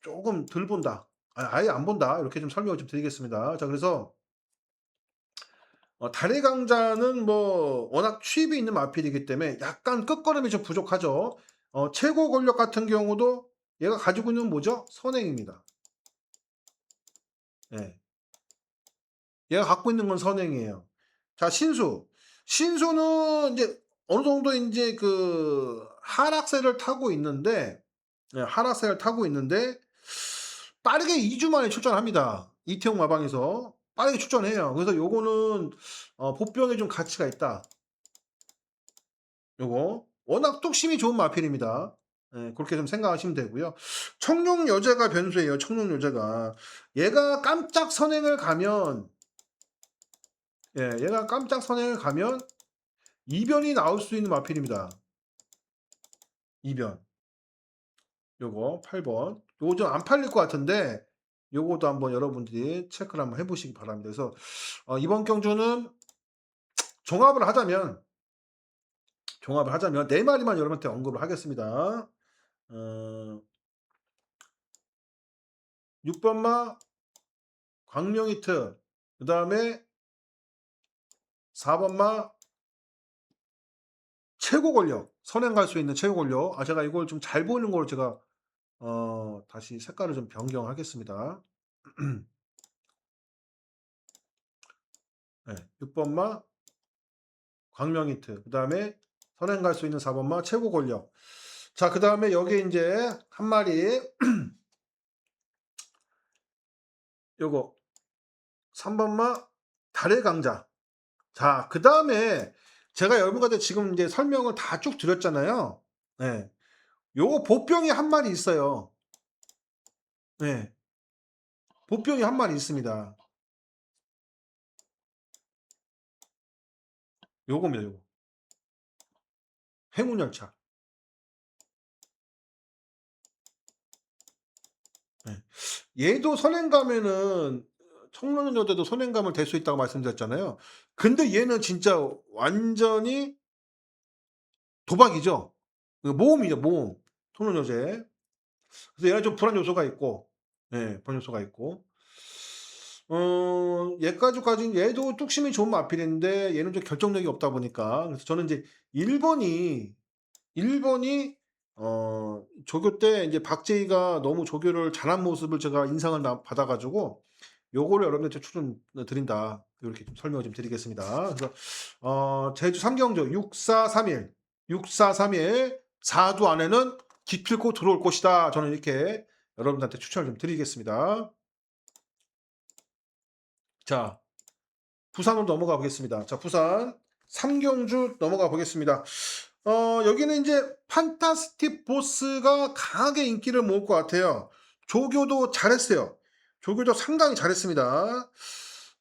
S1: 조금 덜 본다. 아예 안 본다. 이렇게 좀 설명을 좀 드리겠습니다. 자, 그래서 달의 강자는 뭐 워낙 취입이 있는 마필이기 때문에 약간 끝걸음이 좀 부족하죠. 최고 권력 같은 경우도 얘가 가지고 있는 뭐죠? 선행입니다. 예. 얘가 갖고 있는 건 선행이에요. 자, 신수. 신수는 이제 어느 정도 인제 그 하락세를 타고 있는데 예, 하락세를 타고 있는데 빠르게 2주 만에 출전합니다. 이태용 마방에서 빠르게 출전해요. 그래서 요거는 복병에 좀 가치가 있다. 요거. 워낙 뚝심이 좋은 마필입니다. 예, 그렇게 좀 생각하시면 되고요. 청룡 여제가 변수예요. 청룡 여제가. 얘가 깜짝 선행을 가면 예, 얘가 깜짝 선행을 가면 이변이 나올 수 있는 마필입니다. 이변. 요거 8 번. 요거 좀 안 팔릴 것 같은데 요것도 한번 여러분들이 체크를 한번 해 보시기 바랍니다. 그래서 이번 경주는 종합을 하자면 네 마리만 여러분한테 언급을 하겠습니다. 어 6 번마 광명히트, 그다음에 4 번마 최고 권력, 선행 갈 수 있는 최고 권력. 제가 이걸 좀 잘 보이는 걸로 제가 다시 색깔을 좀 변경하겠습니다. 네, 6 번마 광명히트, 그다음에 선행 갈 수 있는 4 번마 최고 권력. 자, 그다음에 여기에 인제 한 마리 요거 3 번마 달의 강자. 자, 그다음에 제가 여러분한테 지금 인제 설명을 다 쭉 드렸잖아요. 예. 요거 보병이 한 마리 있어요. 예. 보병이 한 마리 있습니다. 요겁니다, 요거. 행운열차. 예. 얘도 선행 가면은 청소년여대도 선행감을 댈 수 있다고 말씀드렸잖아요. 근데 얘는 진짜 완전히 도박이죠. 모험이죠, 모험. 청소년여제. 그래서 얘가 좀 불안 요소가 있고 예, 불안 요소가 있고 얘까지까지는 얘도 뚝심이 좋은 마필인데 얘는 좀 결정력이 없다 보니까 그래서 저는 인제 1 번이 1 번이 조교 때 인제 박제희가 너무 조교를 잘한 모습을 제가 인상을 받아 가지고 요거를 여러분한테 추천 드린다. 요렇게 좀 설명을 좀 드리겠습니다. 그래서 제주 삼경주 6431, 6431 4두 안에는 기필코 들어올 것이다. 저는 이렇게 여러분들한테 추천을 좀 드리겠습니다. 자, 부산으로 넘어가 보겠습니다. 자, 부산 삼경주 넘어가 보겠습니다. 여기는 이제 판타스틱 보스가 강하게 인기를 모을 것 같아요. 조교도 잘했어요. 조교도 상당히 잘했습니다.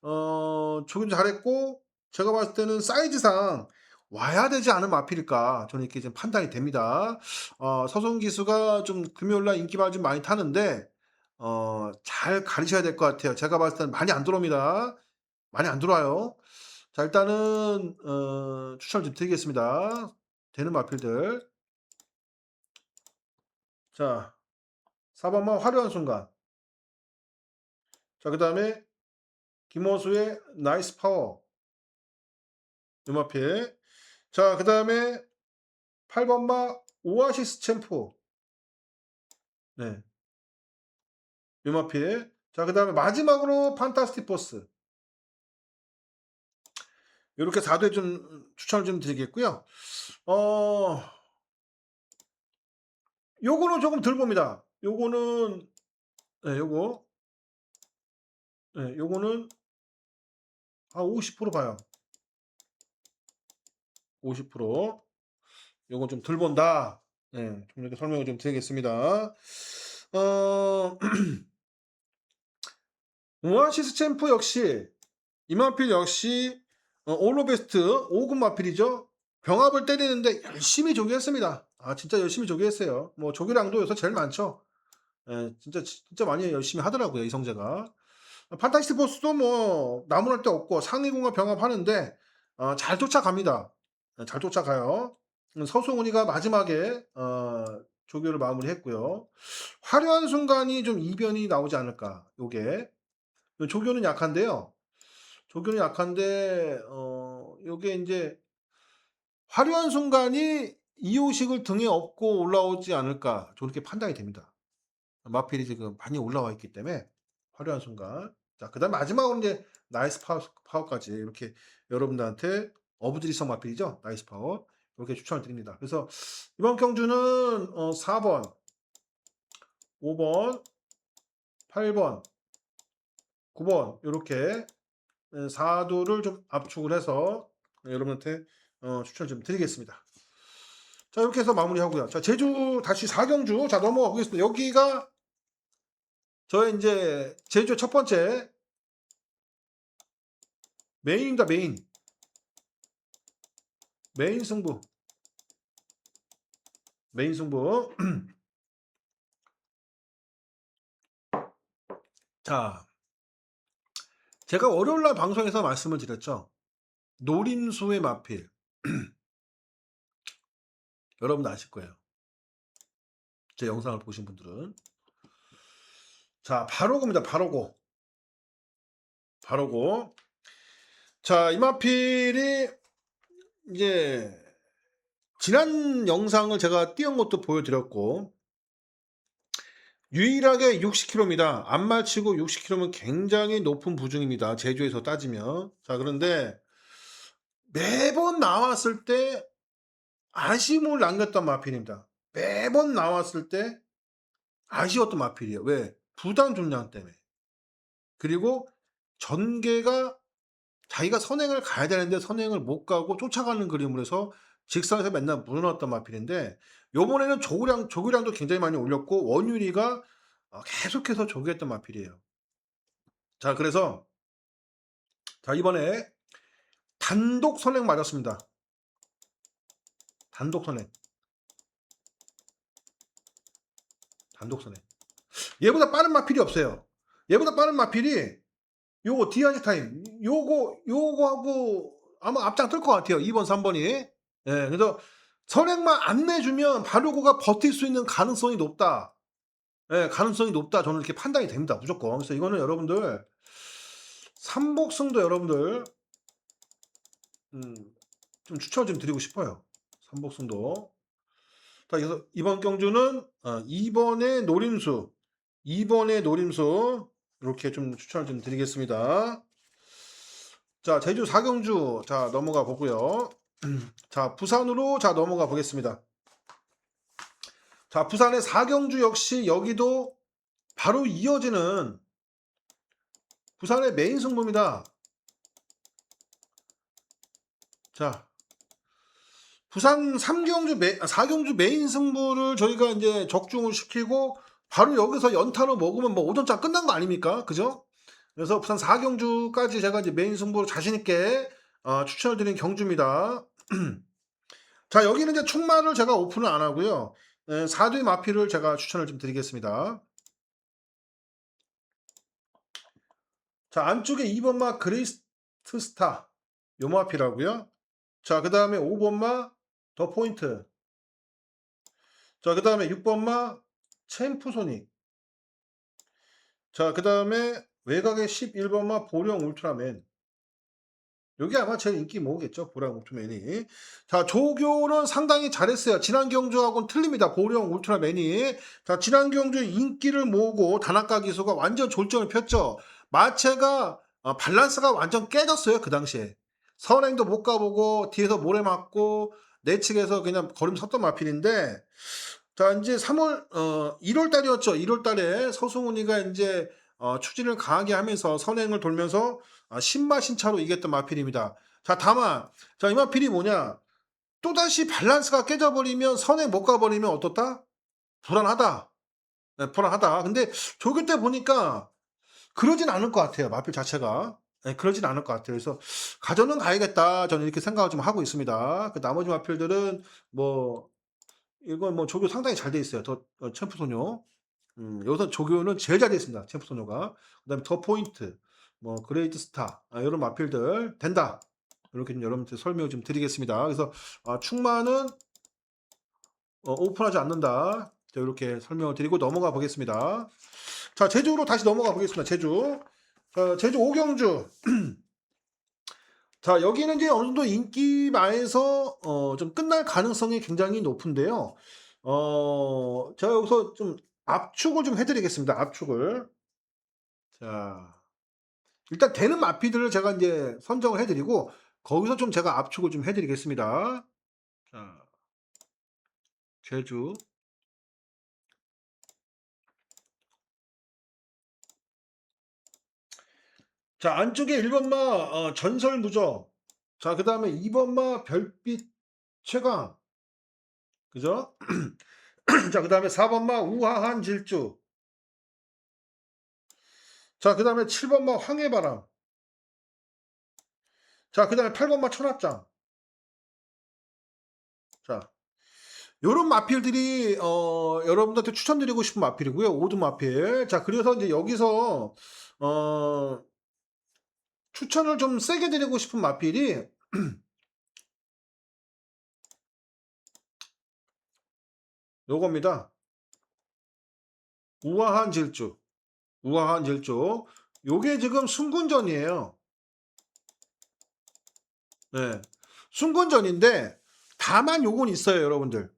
S1: 조교도 잘했고, 제가 봤을 때는 사이즈상 와야 되지 않은 마필일까 저는 이렇게 좀 판단이 됩니다. 서성기수가 좀 금요일날 인기가 좀 많이 타는데 잘 가리셔야 될 것 같아요. 제가 봤을 때는 많이 안 들어옵니다. 많이 안 들어와요. 자, 일단은 추천을 좀 드리겠습니다. 되는 마필들. 자, 4번만 화려한 순간. 자, 그 다음에 김호수의 나이스 파워. 요 마필. 자, 그 다음에 8번마 오아시스 챔프. 네, 요 마필. 자, 그 다음에 마지막으로 판타스틱 보스. 요렇게 4대 좀 추천을 좀 드리겠고요. 요거는 조금 덜 봅니다. 요거는 네, 요거는 한 50% 봐요. 50%. 요건 좀 덜 본다. 네, 좀 이렇게 설명을 좀 드리겠습니다. 어, 오아시스 챔프 역시 이만필 역시 올로베스트 5급 마필이죠. 병합을 때리는데 열심히 조기했습니다. 진짜 열심히 조기했어요. 뭐 조기량도 여기서 제일 많죠. 예, 진짜 많이 열심히 하더라고요, 이성재가. 판타스틱 보스도 뭐 나무랄 데 없고 상위공과 병합하는데 잘 쫓아갑니다. 잘 쫓아가요. 서승훈이가 마지막에 조교를 마무리했고요. 화려한 순간이 좀 이변이 나오지 않을까. 요게 조교는 약한데요. 조교는 약한데 요게 이제 화려한 순간이 이호식을 등에 업고 올라오지 않을까. 저렇게 판단이 됩니다. 마필이 지금 많이 올라와 있기 때문에 화려한 순간. 자, 그다음 마지막으로 이제 나이스 파워까지 이렇게 여러분들한테 어부지리성 마필이죠. 나이스 파워. 이렇게 추천을 드립니다. 그래서 이번 경주는 4번, 5번, 8번, 9번 이렇게 4도를 좀 압축을 해서 여러분한테 추천을 좀 드리겠습니다. 자, 이렇게 해서 마무리하고요. 자, 제주 다시 4경주 자 넘어가 보겠습니다. 여기가 저의 이제 제주 첫 번째 메인입니다. 메인 승부. 메인 승부. 자, 제가 월요일날 방송에서 말씀을 드렸죠. 노림수의 마필. 여러분도 아실 거예요. 제 영상을 보신 분들은. 자, 바로고입니다. 바로고. 자, 이 마필이 이제 지난 영상을 제가 띄운 것도 보여드렸고 유일하게 60km입니다. 안말치고 60km면 굉장히 높은 부중입니다. 제주에서 따지면. 자, 그런데 매번 나왔을 때 아쉬움을 남겼던 마필입니다. 매번 나왔을 때 아쉬웠던 마필이에요. 왜? 부담 중량 때문에. 그리고 전개가 자기가 선행을 가야 되는데 선행을 못 가고 쫓아가는 그림으로 해서 직선에서 맨날 물어놨던 마필인데 요번에는 조교량도 굉장히 많이 올렸고 원유리가 계속해서 조교했던 마필이에요. 자, 그래서 자, 이번에 단독 선행 맞았습니다. 단독 선행. 얘보다 빠른 마필이 없어요. 얘보다 빠른 마필이 요거 디아지 타임 요거하고 아마 앞장 뜰 것 같아요. 2번 3번이. 예, 그래서 선행만 안 내주면 바르고가 버틸 수 있는 가능성이 높다. 예, 가능성이 높다. 저는 이렇게 판단이 됩니다. 무조건. 그래서 이거는 여러분들 삼복승도 여러분들 좀 추천을 좀 드리고 싶어요. 삼복승도. 자, 그래서 이번 경주는 2번의 노림수 이렇게 좀 추천을 좀 드리겠습니다. 자, 제주 4경주 자 넘어가 보고요. 자, 부산으로 자 넘어가 보겠습니다. 자, 부산의 4경주 역시 여기도 바로 이어지는 부산의 메인 승부입니다. 자, 부산 4경주 메인 승부를 저희가 이제 적중을 시키고 바로 여기서 연타로 먹으면 뭐 오전장 끝난 거 아닙니까? 그죠? 그래서 부산 4경주까지 제가 이제 메인 승부로 자신 있게 추천을 드린 경주입니다. 자, 여기는 이제 충마를 제가 오픈을 안 하고요. 4대 마피를 제가 추천을 좀 드리겠습니다. 자, 안쪽에 2번마 그레이스트 스타 요 마피라고요. 자, 그 다음에 5번마 더 포인트. 자, 그 다음에 6번마 챔프소닉. 자, 그 다음에 외곽의 11번마 보령 울트라맨. 요게 아마 제일 인기 모으겠죠. 보령 울트라맨이. 자, 조교는 상당히 잘했어요. 지난 경주하고는 틀립니다. 보령 울트라맨이. 자, 지난 경주 인기를 모으고 단학가 기수가 완전 졸전을 폈죠. 마체가 밸런스가 완전 깨졌어요. 그 당시에. 선행도 못 가보고 뒤에서 모래 맞고 내측에서 그냥 걸음 섰던 마필인데 자, 이제 1월 달이었죠. 1월 달에 서승훈이가 이제 추진을 강하게 하면서 선행을 돌면서 신마신차로 이겼던 마필입니다. 자, 다만, 자, 이 마필이 뭐냐? 또다시 밸런스가 깨져버리면 선행 못 가버리면 어떻다? 불안하다. 네, 불안하다. 근데 조교 때 보니까 그러진 않을 것 같아요. 마필 자체가. 네, 그러진 않을 것 같아요. 그래서 가전은 가야겠다. 저는 이렇게 생각을 좀 하고 있습니다. 그 나머지 마필들은 뭐 이건 뭐 조교 상당히 잘 돼 있어요. 더 챔프 소녀. 여기서 조교는 제일 잘 돼 있습니다. 챔프 소녀가. 그다음에 더 포인트, 뭐 그레이트 스타 이런 마필들 된다. 이렇게 좀 여러분들 설명을 좀 드리겠습니다. 그래서 충마는 오픈하지 않는다. 자, 이렇게 설명을 드리고 넘어가 보겠습니다. 자, 제주로 다시 넘어가 보겠습니다. 제주. 제주 오경주. 자, 여기는 이제 어느 정도 인기마에서 좀 끝날 가능성이 굉장히 높은데요. 제가 여기서 좀 압축을 좀 해드리겠습니다. 압축을. 자, 일단 되는 마피들을 제가 이제 선정을 해드리고 거기서 좀 제가 압축을 좀 해드리겠습니다. 자, 제주. 자, 안쪽에 1번마 전설무적. 자, 그 다음에 2번마 별빛 최강. 그죠? 자, 그 다음에 4번마 우아한 질주. 자, 그 다음에 7번마 황해바람. 자, 그 다음에 8번마 천합장. 자, 요런 마필들이 여러분들한테 추천드리고 싶은 마필이고요. 5등 마필. 자, 그래서 이제 여기서 어 추천을 좀 세게 드리고 싶은 마필이 요겁니다. 우아한 질주. 우아한 질주. 요게 지금 순군전이에요. 네. 순군전인데 다만 요건 있어요, 여러분들.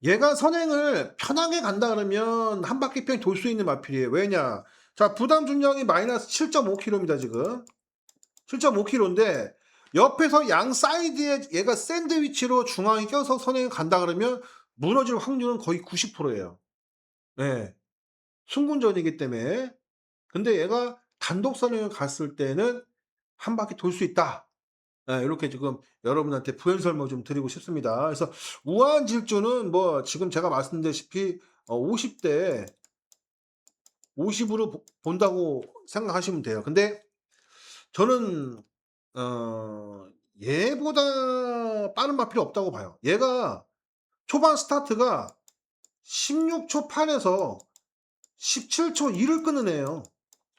S1: 얘가 선행을 편하게 간다 그러면 한 바퀴 뺑 돌 수 있는 마필이에요. 왜냐? 자, 부담 중량이 마이너스 7.5kg입니다, 지금. 7.5kg인데 옆에서 양 사이드에 얘가 샌드위치로 중앙에 껴서 선행을 간다 그러면 무너질 확률은 거의 90%예요. 네. 순군전이기 때문에. 근데 얘가 단독 선행을 갔을 때는 한 바퀴 돌 수 있다. 네, 이렇게 지금 여러분한테 부연 설명 좀 드리고 싶습니다. 그래서 우아한 질주는 뭐 지금 제가 말씀드렸다시피 50대 50으로 본다고 생각하시면 돼요. 근데 저는 얘보다 빠른 마필이 없다고 봐요. 얘가 초반 스타트가 16초 8에서 17초 2를 끊은 애예요.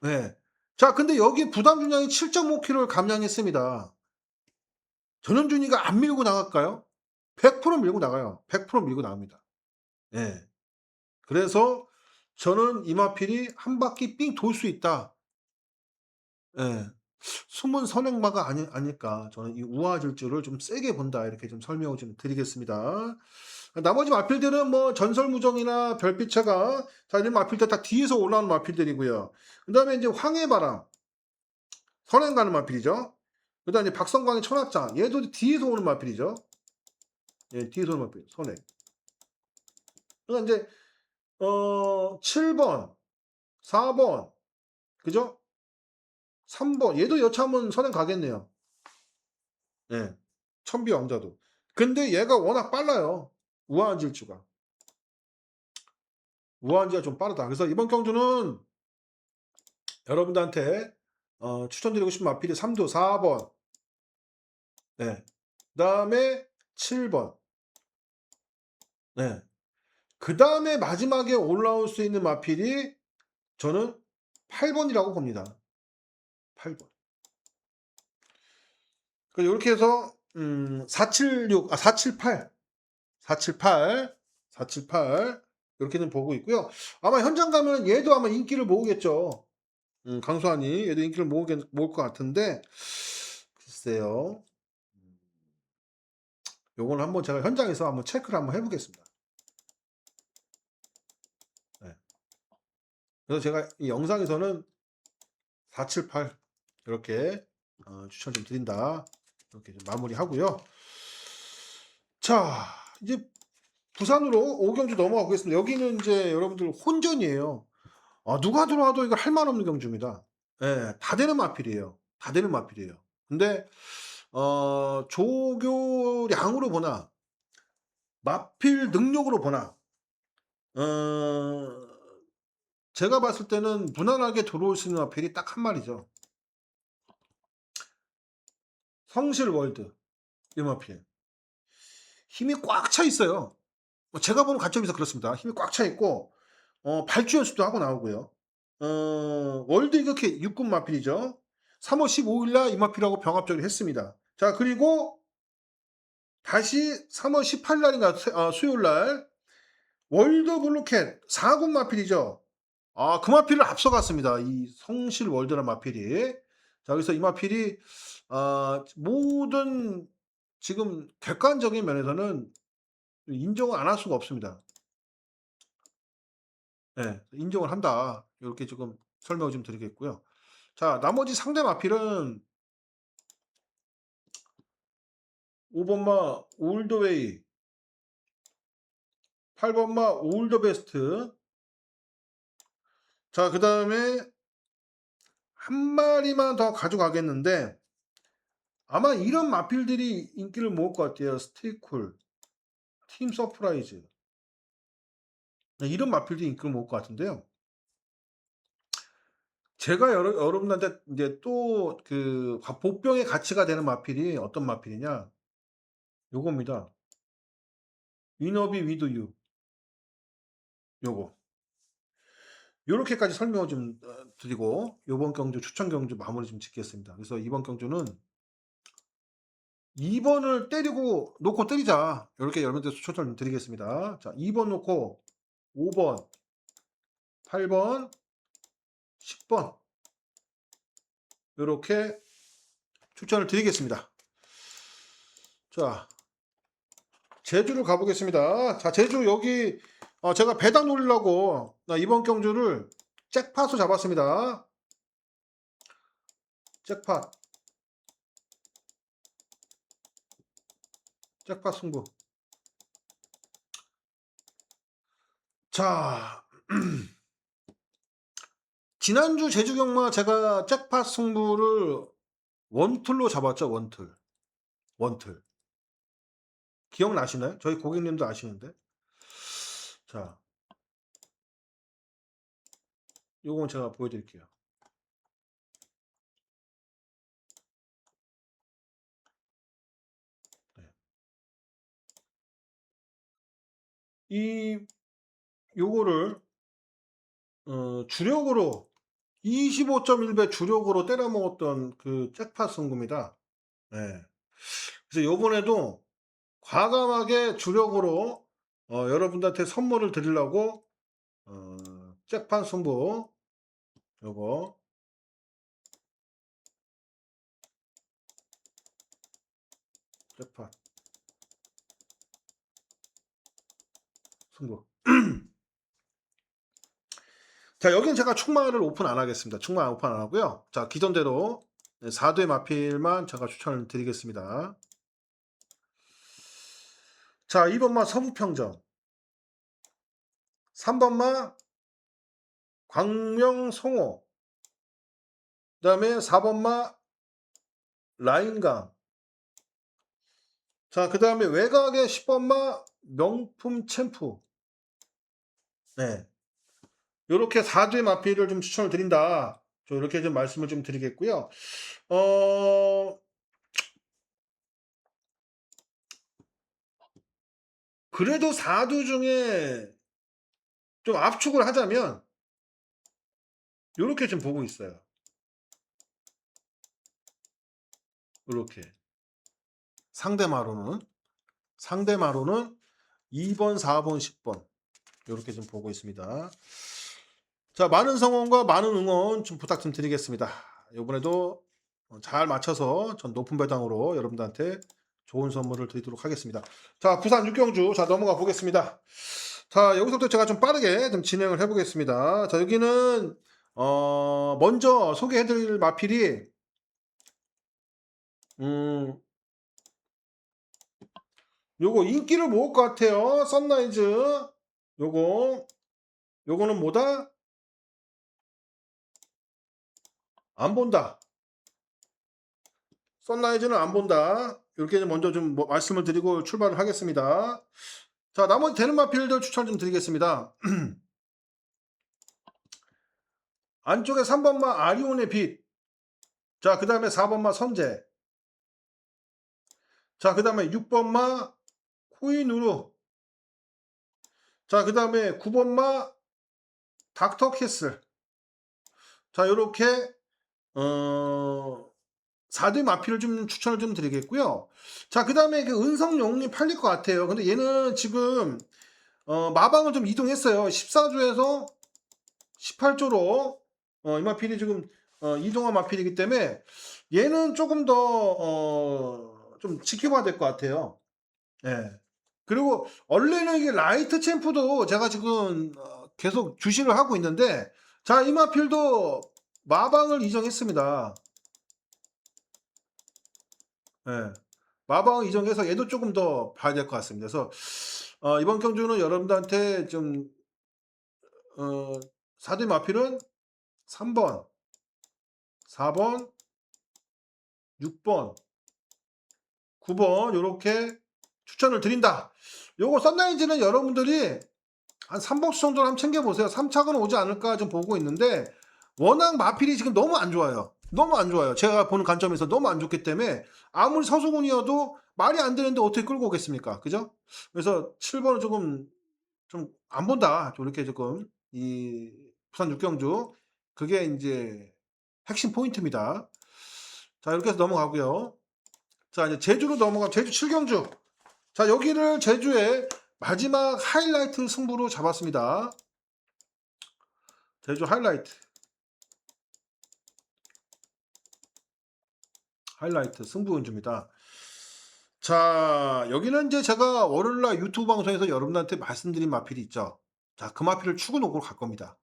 S1: 네. 자, 근데 여기 부담 중량이 7.5kg를 감량했습니다. 전현준이가 안 밀고 나갈까요? 100% 밀고 나가요. 100% 밀고 나갑니다. 예. 그래서 저는 이마필이 한 바퀴 삥 돌 수 있다. 예. 숨은 선행마가 아닐까. 저는 이 우아질주를 좀 세게 본다. 이렇게 좀 설명을 좀 드리겠습니다. 나머지 마필들은 뭐 전설무정이나 별빛차가 자, 이런 마필들 다 뒤에서 올라오는 마필들이고요. 그 다음에 이제 황해바람. 선행 가는 마필이죠. 그 다음에 박성광의 천합장. 얘도 뒤에서 오는 마필이죠. 예, 뒤에서 오는 마필. 선행. 그러니까 이제 7번, 4번, 그죠? 3번. 얘도 여차하면 선행 가겠네요. 예. 천비 왕자도. 근데 얘가 워낙 빨라요. 우아한 질주가. 우아한 지가 좀 빠르다. 그래서 이번 경주는 여러분들한테 추천드리고 싶은 마필이 3도 4번. 네. 그다음에 7번. 네. 그다음에 마지막에 올라올 수 있는 마필이 저는 8번이라고 봅니다. 8번. 그 요렇게 해서 476 478 478 478 요렇게 좀 보고 있고요. 아마 현장 가면 얘도 아마 인기를 모으겠죠. 강수환이 얘도 인기를 모을 것 같은데 글쎄요. 요거는 한번 제가 현장에서 한번 체크를 한번 해 보겠습니다. 네. 그래서 제가 이 영상에서는 478 이렇게 추천 좀 드린다. 이렇게 좀 마무리하고요. 자, 이제 부산으로 오경주 넘어가 보겠습니다. 여기는 이제 여러분들 혼전이에요. 누가 들어와도 이거 할 말 없는 경주입니다. 예, 다 되는 마필이에요. 다 되는 마필이에요. 근데 조교량으로 보나 마필 능력으로 보나 어 제가 봤을 때는 무난하게 들어올 수 있는 마필이 딱 한 마리죠. 성실월드 이 마필. 힘이 꽉 차 있어요. 제가 보는 관점에서 그렇습니다. 힘이 꽉 차 있고 발주 연습도 하고 나오고요. 월드 이렇게 육군 마필이죠. 3월 15일 날 이 마필하고 병합적을 했습니다. 자, 그리고 다시 3월 18일 날인가 수요일 날 월드 블루캣 4군 마필이죠. 그 마필을 앞서갔습니다. 이 성실 월드라는 마필이. 자, 그래서 이 마필이 모든 지금 객관적인 면에서는 인정을 안 할 수가 없습니다. 예. 인정을 한다. 요렇게 조금 설명을 좀 드리겠고요. 자, 나머지 상대 마필은 5 번마 올 더 웨이, 8 번마 올 더 베스트. 자, 그다음에 한 마리만 더 가져가겠는데 아마 이런 마필들이 인기를 모을 것 같아요. 스테이쿨, 팀 서프라이즈. 네, 이런 마필들이 인기를 모을 것 같은데요. 제가 여러분한테 이제 또 그 보병의 가치가 되는 마필이 어떤 마필이냐? 요겁니다. 위너비 위드 유. 요거. 요렇게까지 설명을 좀 드리고 요번 경주 추천 경주 마무리 좀 짓겠습니다. 그래서 이번 경주는 2 번을 때리고 놓고 때리자. 요렇게 여러분들 추천을 좀 드리겠습니다. 자, 2번 놓고 5 번, 8 번, 10번 요렇게 추천을 드리겠습니다. 자, 제주를 가 보겠습니다. 자, 제주 여기 제가 배당 노리려고 이번 경주를 잭팟으로 잡았습니다. 잭팟. 잭팟 승부. 자, 지난주 제주 경마 제가 잭팟 승부를 원툴로 잡았죠, 원툴. 원툴. 기억나시나요? 저희 고객님도 아시는데. 자, 요건 제가 보여드릴게요. 네. 이 요거를 주력으로 25.1배 주력으로 때려 먹었던 그 잭팟 승부입니다. 네. 그래서 요번에도 과감하게 주력으로 여러분들한테 선물을 드리려고 잭팟 승부 요거 잭팟 승부. 자, 여긴 제가 충마를 오픈 안 하겠습니다. 충마 오픈 안 하고요. 자, 기존대로 4대 마필만 제가 추천을 드리겠습니다. 자, 2번마 서부평전, 3번마 광명성호, 그다음에 4번마 라인강, 자, 그 다음에 외곽의 10번마 명품 챔프. 네. 요렇게 4대 마필을 좀 추천을 드린다. 저 이렇게 좀 말씀을 좀 드리겠고요. 어, 그래도 4두 중에 좀 압축을 하자면 요렇게 좀 보고 있어요. 요렇게. 상대마로는 2번, 4번, 10번. 요렇게 좀 보고 있습니다. 자, 많은 성원과 많은 응원 좀 부탁 좀 드리겠습니다. 이번에도 잘 맞춰서 전 높은 배당으로 여러분들한테 좋은 선물을 드리도록 하겠습니다. 자, 부산 육경주. 자, 넘어가 보겠습니다. 자, 여기서부터 제가 좀 빠르게 좀 진행을 해보겠습니다. 자, 여기는 먼저 소개해드릴 마필이 요거 인기를 모을 것 같아요. 선라이즈. 요거는 뭐다? 안 본다. 선라이즈는 안 본다. 이렇게 먼저 좀 말씀을 드리고 출발을 하겠습니다. 자, 나머지 되는 마필들 추천 좀 드리겠습니다. 안쪽에 3번마 아리온의 빛. 자, 그 다음에 4번마 선제. 자, 그 다음에 6번마 코이누루. 자, 그 다음에 9번마 닥터 캐슬. 자, 요렇게 4대 마필을 좀 추천을 좀 드리겠고요. 자, 그 다음에 그 은성용이 팔릴 것 같아요. 근데 얘는 지금 마방을 좀 이동했어요. 14조에서 18조로 이 마필이 지금 이동한 마필이기 때문에 얘는 조금 더 좀 지켜봐야 될 것 같아요. 예. 그리고 원래는 이게 라이트 챔프도 제가 지금 계속 주시를 하고 있는데, 자, 이 마필도 마방을 이정했습니다. 예. 마방을 이정해서 얘도 조금 더 봐야 될 것 같습니다. 그래서 이번 경주는 여러분들한테 좀 4대 마필은 3번, 4번, 6번, 9번 요렇게 추천을 드린다. 요거 썬라이즈는 여러분들이 한 3복수 정도를 한번 챙겨보세요. 3착은 오지 않을까 좀 보고 있는데 워낙 마필이 지금 너무 안 좋아요. 너무 안 좋아요. 제가 보는 관점에서 너무 안 좋기 때문에 아무리 서수군이어도 말이 안 되는데 어떻게 끌고 오겠습니까? 그죠? 그래서 7번은 조금 좀 안 본다. 좀 이렇게 조금 이 부산 육경주 그게 이제 핵심 포인트입니다. 자, 이렇게 해서 넘어가고요. 자, 이제 제주로 넘어가 제주 7경주. 자, 여기를 제주의 마지막 하이라이트 승부로 잡았습니다. 제주 하이라이트 승부 운주입니다. 자, 여기는 이제 제가 월요일날 유튜브 방송에서 여러분들한테 말씀드린 마필이 있죠. 자, 그 마필을 축을 놓고 갈 겁니다.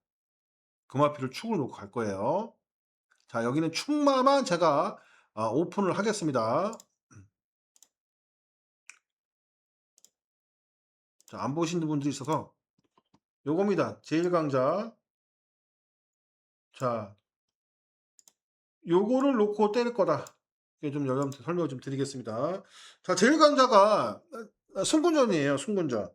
S1: 그 마필을 축을 놓고 갈 거예요. 자, 여기는 축마만 제가 오픈을 하겠습니다. 자, 안 보시는 분들이 있어서 요겁니다. 제1강자. 자, 요거를 놓고 때릴 거다. 이게 좀 여러분한테 설명을 좀 드리겠습니다. 자, 제1강자가 승군전이에요. 승군전.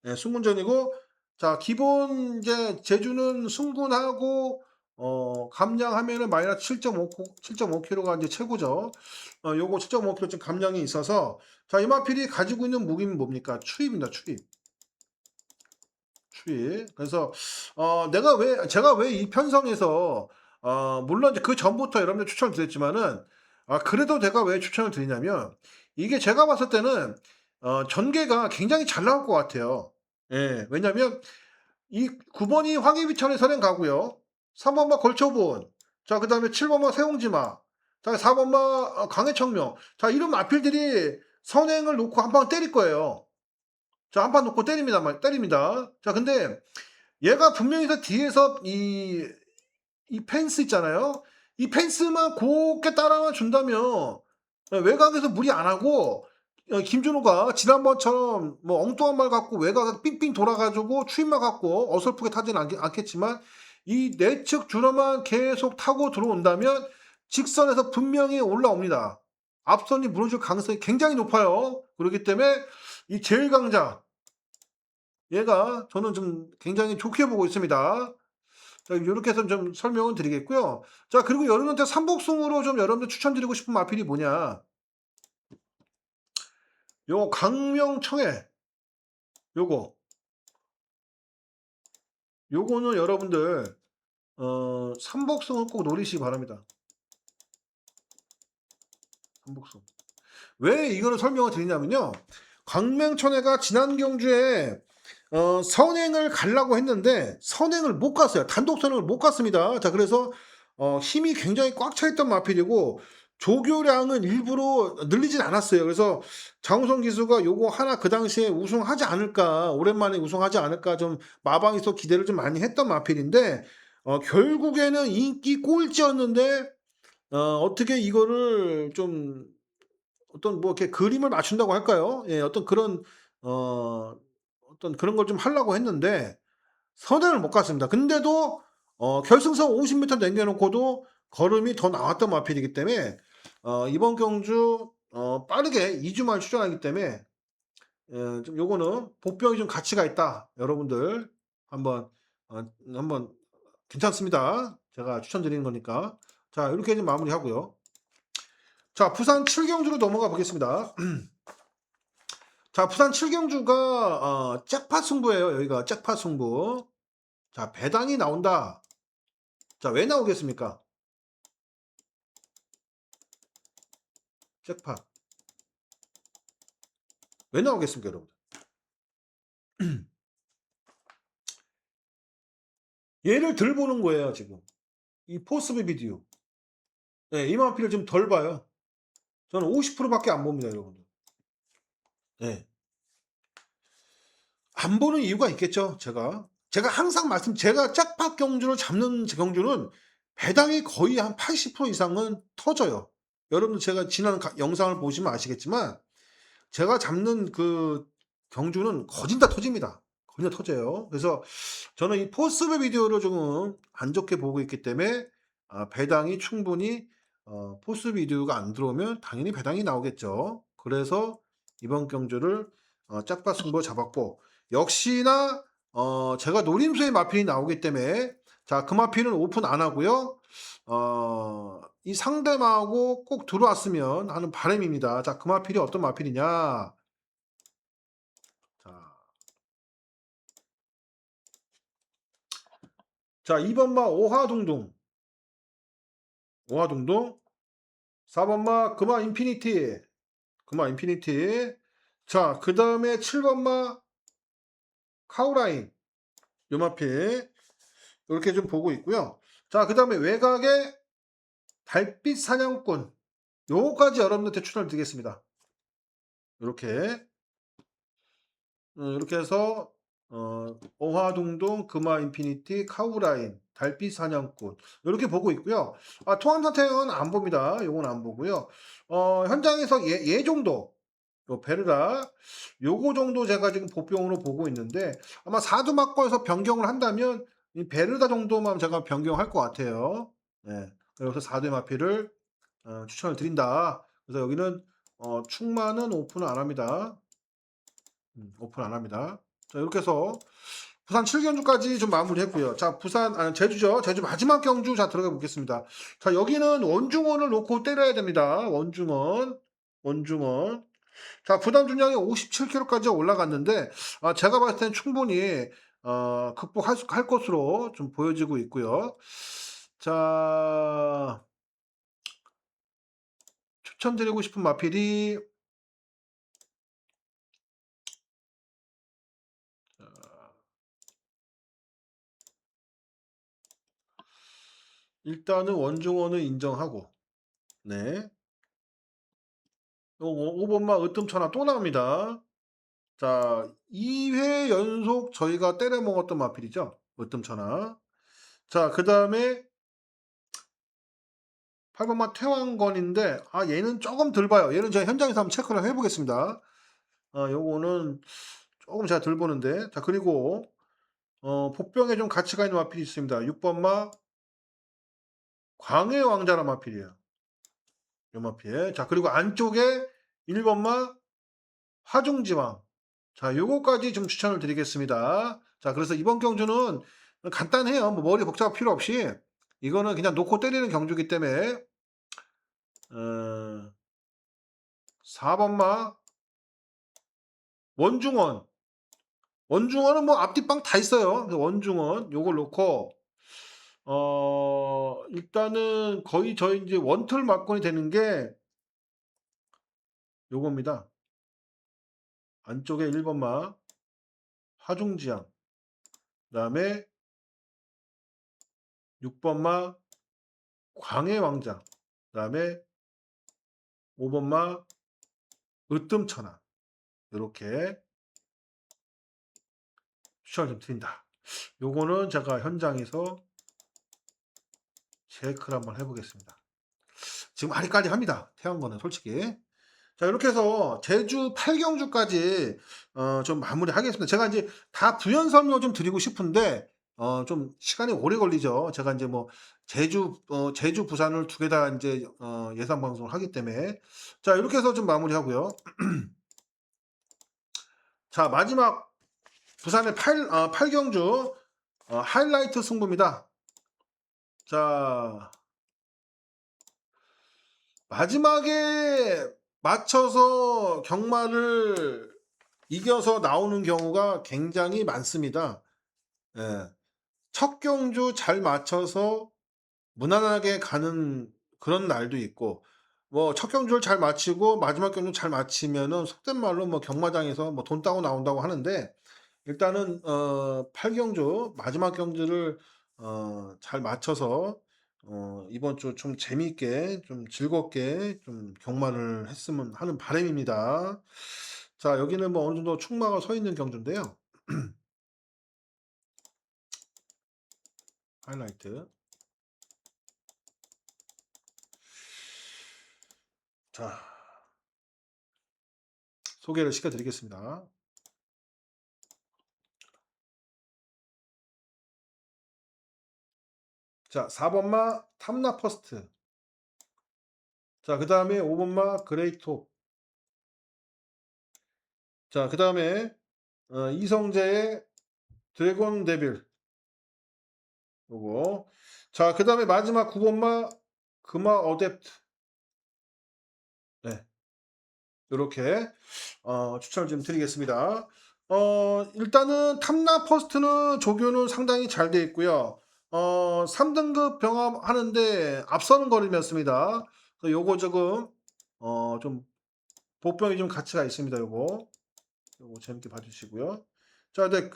S1: 네, 승군전이고, 자, 기본 이제 제주는 승군하고 감량하면은 마이너스 7.5kg가 이제 최고죠. 요거 7.5kg 좀 감량이 있어서, 자, 이마필이 가지고 있는 무기는 뭡니까? 추입입니다. 추입. 그래서 제가 왜 이 편성에서 물론 이제 그 전부터 여러분들 추천을 드렸지만은 그래도 제가 왜 추천을 드리냐면 이게 제가 봤을 때는 전개가 굉장히 잘 나올 것 같아요. 예, 왜냐면 이 9번이 황해비천의 선행 가고요. 3번마 걸쳐본. 자, 그 다음에 7번마 세홍지마. 자, 4번마 강해청명. 자, 이런 마필들이 선행을 놓고 한 방 때릴 거예요. 자, 한 판 놓고 때립니다. 자, 근데 얘가 분명히 뒤에서 이 펜스 있잖아요. 이 펜스만 곱게 따라만 준다면 외곽에서 무리 안 하고 김준호가 지난번처럼 뭐 엉뚱한 말 갖고 외곽에 삥삥 돌아가지고 추임말 갖고 어설프게 타지는 않겠지만 이 내측 준호만 계속 타고 들어온다면 직선에서 분명히 올라옵니다. 앞선이 무너질 가능성이 굉장히 높아요. 그렇기 때문에 이 제일강자 얘가 저는 좀 굉장히 좋게 보고 있습니다. 자, 요렇게 해서 좀 설명을 드리겠고요. 자, 그리고 여러분한테 삼복승으로 좀 여러분들 추천드리고 싶은 마필이 뭐냐? 요 강명청해 요거. 요거는 여러분들 삼복승을 꼭 노리시기 바랍니다. 삼복승. 왜 이거를 설명을 드리냐면요. 광명천해가 지난 경주에 선행을 가려고 했는데 선행을 못 갔어요. 단독 선행을 못 갔습니다. 자, 그래서 힘이 굉장히 꽉 차 있던 마필이고 조교량은 일부러 늘리진 않았어요. 그래서 장우성 기수가 요거 하나 그 당시에 우승하지 않을까, 오랜만에 우승하지 않을까 좀 마방에서 기대를 좀 많이 했던 마필인데 결국에는 인기 꼴찌였는데 어떻게 이거를 좀 어떤 뭐 이렇게 그림을 맞춘다고 할까요? 예, 어떤 그런 어 어떤 그런 걸 좀 하려고 했는데 선행을 못 갔습니다. 근데도 결승선 50m 남겨 놓고도 걸음이 더 나왔던 마필이기 때문에 이번 경주 빠르게 2 주말 출전하기 때문에 좀 요거는 복병이 좀 가치가 있다. 여러분들 한번 한번 괜찮습니다. 제가 추천드리는 거니까. 자, 이렇게 좀 마무리하고요. 자, 부산 7경주로 넘어가 보겠습니다. 자, 부산 7경주가 잭팟 승부예요. 여기가 잭팟 승부. 자, 배당이 나온다. 자, 왜 나오겠습니까? 잭팟. 왜 나오겠습니까, 여러분? 얘를 덜 보는 거예요, 지금. 이 포스비 비디오. 네, 이만필을 좀 덜 봐요. 저는 50%밖에 안 봅니다, 여러분들. 네. 안 보는 이유가 있겠죠, 제가. 제가 항상 제가 짝팟 경주를 잡는 경주는 배당이 거의 한 80% 이상은 터져요. 여러분들 제가 지난 영상을 보시면 아시겠지만 제가 잡는 그 경주는 거진 다 터집니다. 거진 다 터져요. 그래서 저는 이 포스배 비디오를 조금 안 좋게 보고 있기 때문에 배당이 충분히 포스 비디오가 안 들어오면 당연히 배당이 나오겠죠. 그래서 이번 경주를 짝밭 승부로 잡았고 역시나 제가 노림수의 마필이 나오기 때문에 자, 그 마필은 오픈 안 하고요. 이 상대마하고 꼭 들어왔으면 하는 바람입니다. 자, 그 마필이 어떤 마필이냐? 자, 자 2번 마 오하둥둥. 오하둥둥. 4번 마 금화 인피니티. 금화 인피니티. 자, 그 다음에 7번 마 카우라인. 요 마필. 이렇게 좀 보고 있고요. 자, 그 다음에 외곽에 달빛 사냥꾼. 요거까지 여러분들한테 추천을 드리겠습니다. 이렇게. 이렇게 해서 어화둥둥, 금화 인피니티, 카우라인, 달빛 사냥꾼 이렇게 보고 있고요. 통합사태는 안 봅니다. 요건 안 보고요. 현장에서 얘 정도 요 베르라 요거 정도 제가 지금 보병으로 보고 있는데 아마 사두막거에서 변경을 한다면 이 베르다 정도만 제가 변경할 것 같아요. 네. 그래서 4대 마피를 추천을 드린다. 그래서 여기는 충만은 오픈을 안 합니다. 오픈 안 합니다. 자, 이렇게 해서 부산 7경주까지 좀 마무리했고요. 자, 제주죠. 제주 마지막 경주 자 들어가 보겠습니다. 자, 여기는 원중원을 놓고 때려야 됩니다. 원중원. 원중원. 자, 부담 중량이 57kg까지 올라갔는데 제가 봤을 때는 충분히 극복할 것으로 좀 보여지고 있고요. 자, 추천드리고 싶은 마필이 일단은 원중원을 인정하고 네. 5번마 으뜸천하 또 나옵니다. 자, 2회 연속 저희가 때려 먹었던 마필이죠. 으뜸천하. 자, 그 다음에 8번마 태왕건인데 얘는 조금 덜 봐요. 얘는 제가 현장에서 한번 체크를 해보겠습니다. 요거는 조금 제가 덜 보는데. 자, 그리고 복병에 좀 가치가 있는 마필이 있습니다. 6번마 광해왕자라 마필이에요. 요 마필. 자, 그리고 안쪽에 1번마 화중지왕. 자, 요거까지 좀 추천을 드리겠습니다. 자, 그래서 이번 경주는 간단해요. 뭐 머리 복잡 필요 없이 이거는 그냥 놓고 때리는 경주기 때문에 4번마 원중원. 원중원은 뭐 앞뒤빵 다 있어요. 원중원 요걸 놓고 일단은 거의 저희 이제 원툴 막건이 되는 게 요겁니다. 안쪽에 1번마 화중지향, 그다음에 6번마 광해왕자, 그다음에 5번마 으뜸천하. 요렇게 추천을 좀 드린다. 요거는 제가 현장에서 체크를 한번 해보겠습니다. 지금 아리까리 합니다. 태양거는 솔직히. 자, 이렇게 해서 제주 8경주까지 좀 마무리하겠습니다. 제가 이제 다 부연 설명을 좀 드리고 싶은데 좀 시간이 오래 걸리죠. 제가 이제 뭐 제주 부산을 두 개 다 이제 예상 방송을 하기 때문에. 자, 이렇게 해서 좀 마무리하고요. 자, 마지막 부산의 8경주 하이라이트 승부입니다. 자, 마지막에 맞춰서 경마를 이겨서 나오는 경우가 굉장히 많습니다. 예. 첫 경주 잘 맞춰서 무난하게 가는 그런 날도 있고, 뭐 첫 경주를 잘 마치고 마지막 경주 잘 마치면은 속된 말로 뭐 경마장에서 뭐 돈 따고 나온다고 하는데, 일단은 8경주 마지막 경주를 잘 맞춰서 이번 주 좀 재미있게 좀 즐겁게 좀 경마를 했으면 하는 바람입니다. 자, 여기는 뭐 어느 정도 충마가 서 있는 경주인데요. 하이라이트. 자, 소개를 시켜드리겠습니다. 자, 4번마 탐나 퍼스트. 자, 그 다음에 5번마 그레이톱. 자, 그 다음에 이성재의 드래곤 데빌. 요거. 자, 그 다음에 마지막 9번마 금화 어댑트. 네. 요렇게 추천을 좀 드리겠습니다. 일단은 탐나 퍼스트는 조교는 상당히 잘 돼 있고요. 3등급 병합하는데 앞서는 거리였습니다. 요거 조금 좀 보병이 좀 가치가 있습니다. 요거 재밌게 봐주시고요. 자, 근데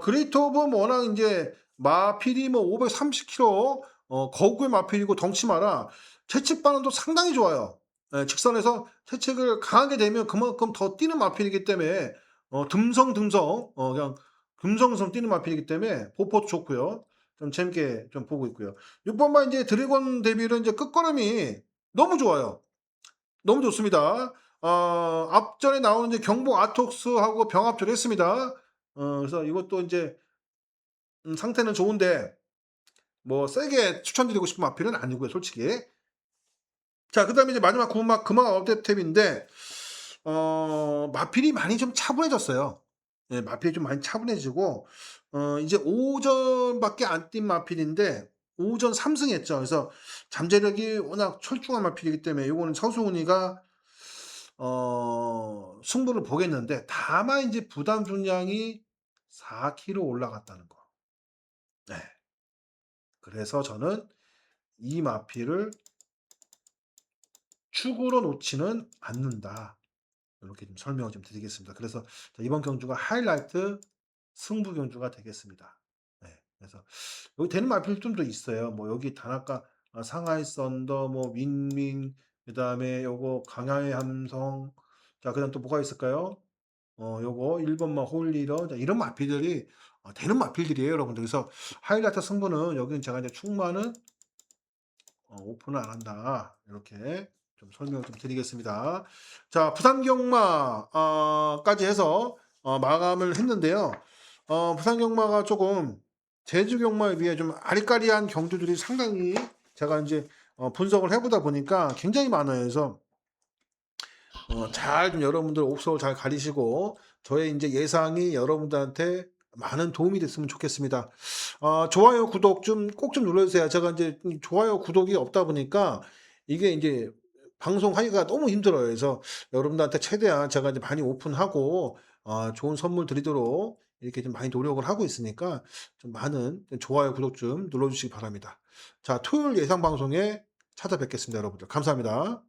S1: 그레이트 오브는 워낙 이제 마필이 뭐 530kg 거구의 마필이고 덩치마라 채찍 반응도 상당히 좋아요. 예, 직선에서 채찍을 강하게 대면 그만큼 더 뛰는 마필이기 때문에 듬성듬성 그냥 듬성듬성 뛰는 마필이기 때문에 보포도 좋고요. 좀 재밌게 좀 보고 있고요. 6번만 이제 드래곤 데뷔는 이제 끝걸음이 너무 좋아요. 너무 좋습니다. 앞전에 나오는 이제 경복 아톡스하고 병합을 했습니다. 그래서 이것도 이제 상태는 좋은데 뭐 세게 추천드리고 싶은 마필은 아니고요, 솔직히. 자, 그다음에 이제 마지막 구막 금화 업데이트탭인데 마필이 많이 좀 차분해졌어요. 예, 마필이 좀 많이 차분해지고 이제 오전밖에 안 뛴 마필인데 오전 3승 했죠. 그래서 잠재력이 워낙 철중한 마필이기 때문에 요거는 서승훈이가 승부를 보겠는데, 다만 이제 부담 중량이 4kg 올라갔다는 거. 네. 그래서 저는 이 마필을 축으로 놓지는 않는다. 이렇게 좀 설명을 좀 드리겠습니다. 그래서 이번 경주가 하이라이트 승부 경주가 되겠습니다. 네. 그래서 여기 되는 마필 좀 더 있어요. 뭐 여기 단아까 상하이 썬더, 뭐 윈윈, 그다음에 요거 강야의 함성. 자, 그다음 또 뭐가 있을까요? 요거 1번마 홀리러. 자, 이런 마필들이 되는 마필들이에요, 여러분들. 그래서 하이라이트 승부는 여기는 제가 이제 충만은 오픈을 안 한다. 이렇게 좀 설명을 좀 드리겠습니다. 자, 부산 경마 까지 해서 마감을 했는데요. 부산 경마가 조금 제주 경마에 비해 좀 아리까리한 경주들이 상당히 제가 이제 분석을 해 보다 보니까 굉장히 많아요. 그래서 잘 좀 여러분들 옥석 잘 가리시고 저의 인제 예상이 여러분들한테 많은 도움이 됐으면 좋겠습니다. 좋아요, 구독 좀 꼭 좀 눌러 주세요. 제가 인제 좋아요, 구독이 없다 보니까 이게 인제 방송하기가 너무 힘들어요. 그래서 여러분들한테 최대한 제가 이제 많이 오픈하고 좋은 선물 드리도록 이렇게 좀 많이 노력을 하고 있으니까 좀 많은 좋아요, 구독 좀 눌러 주시기 바랍니다. 자, 토요일 예상 방송에 찾아뵙겠습니다, 여러분들. 감사합니다.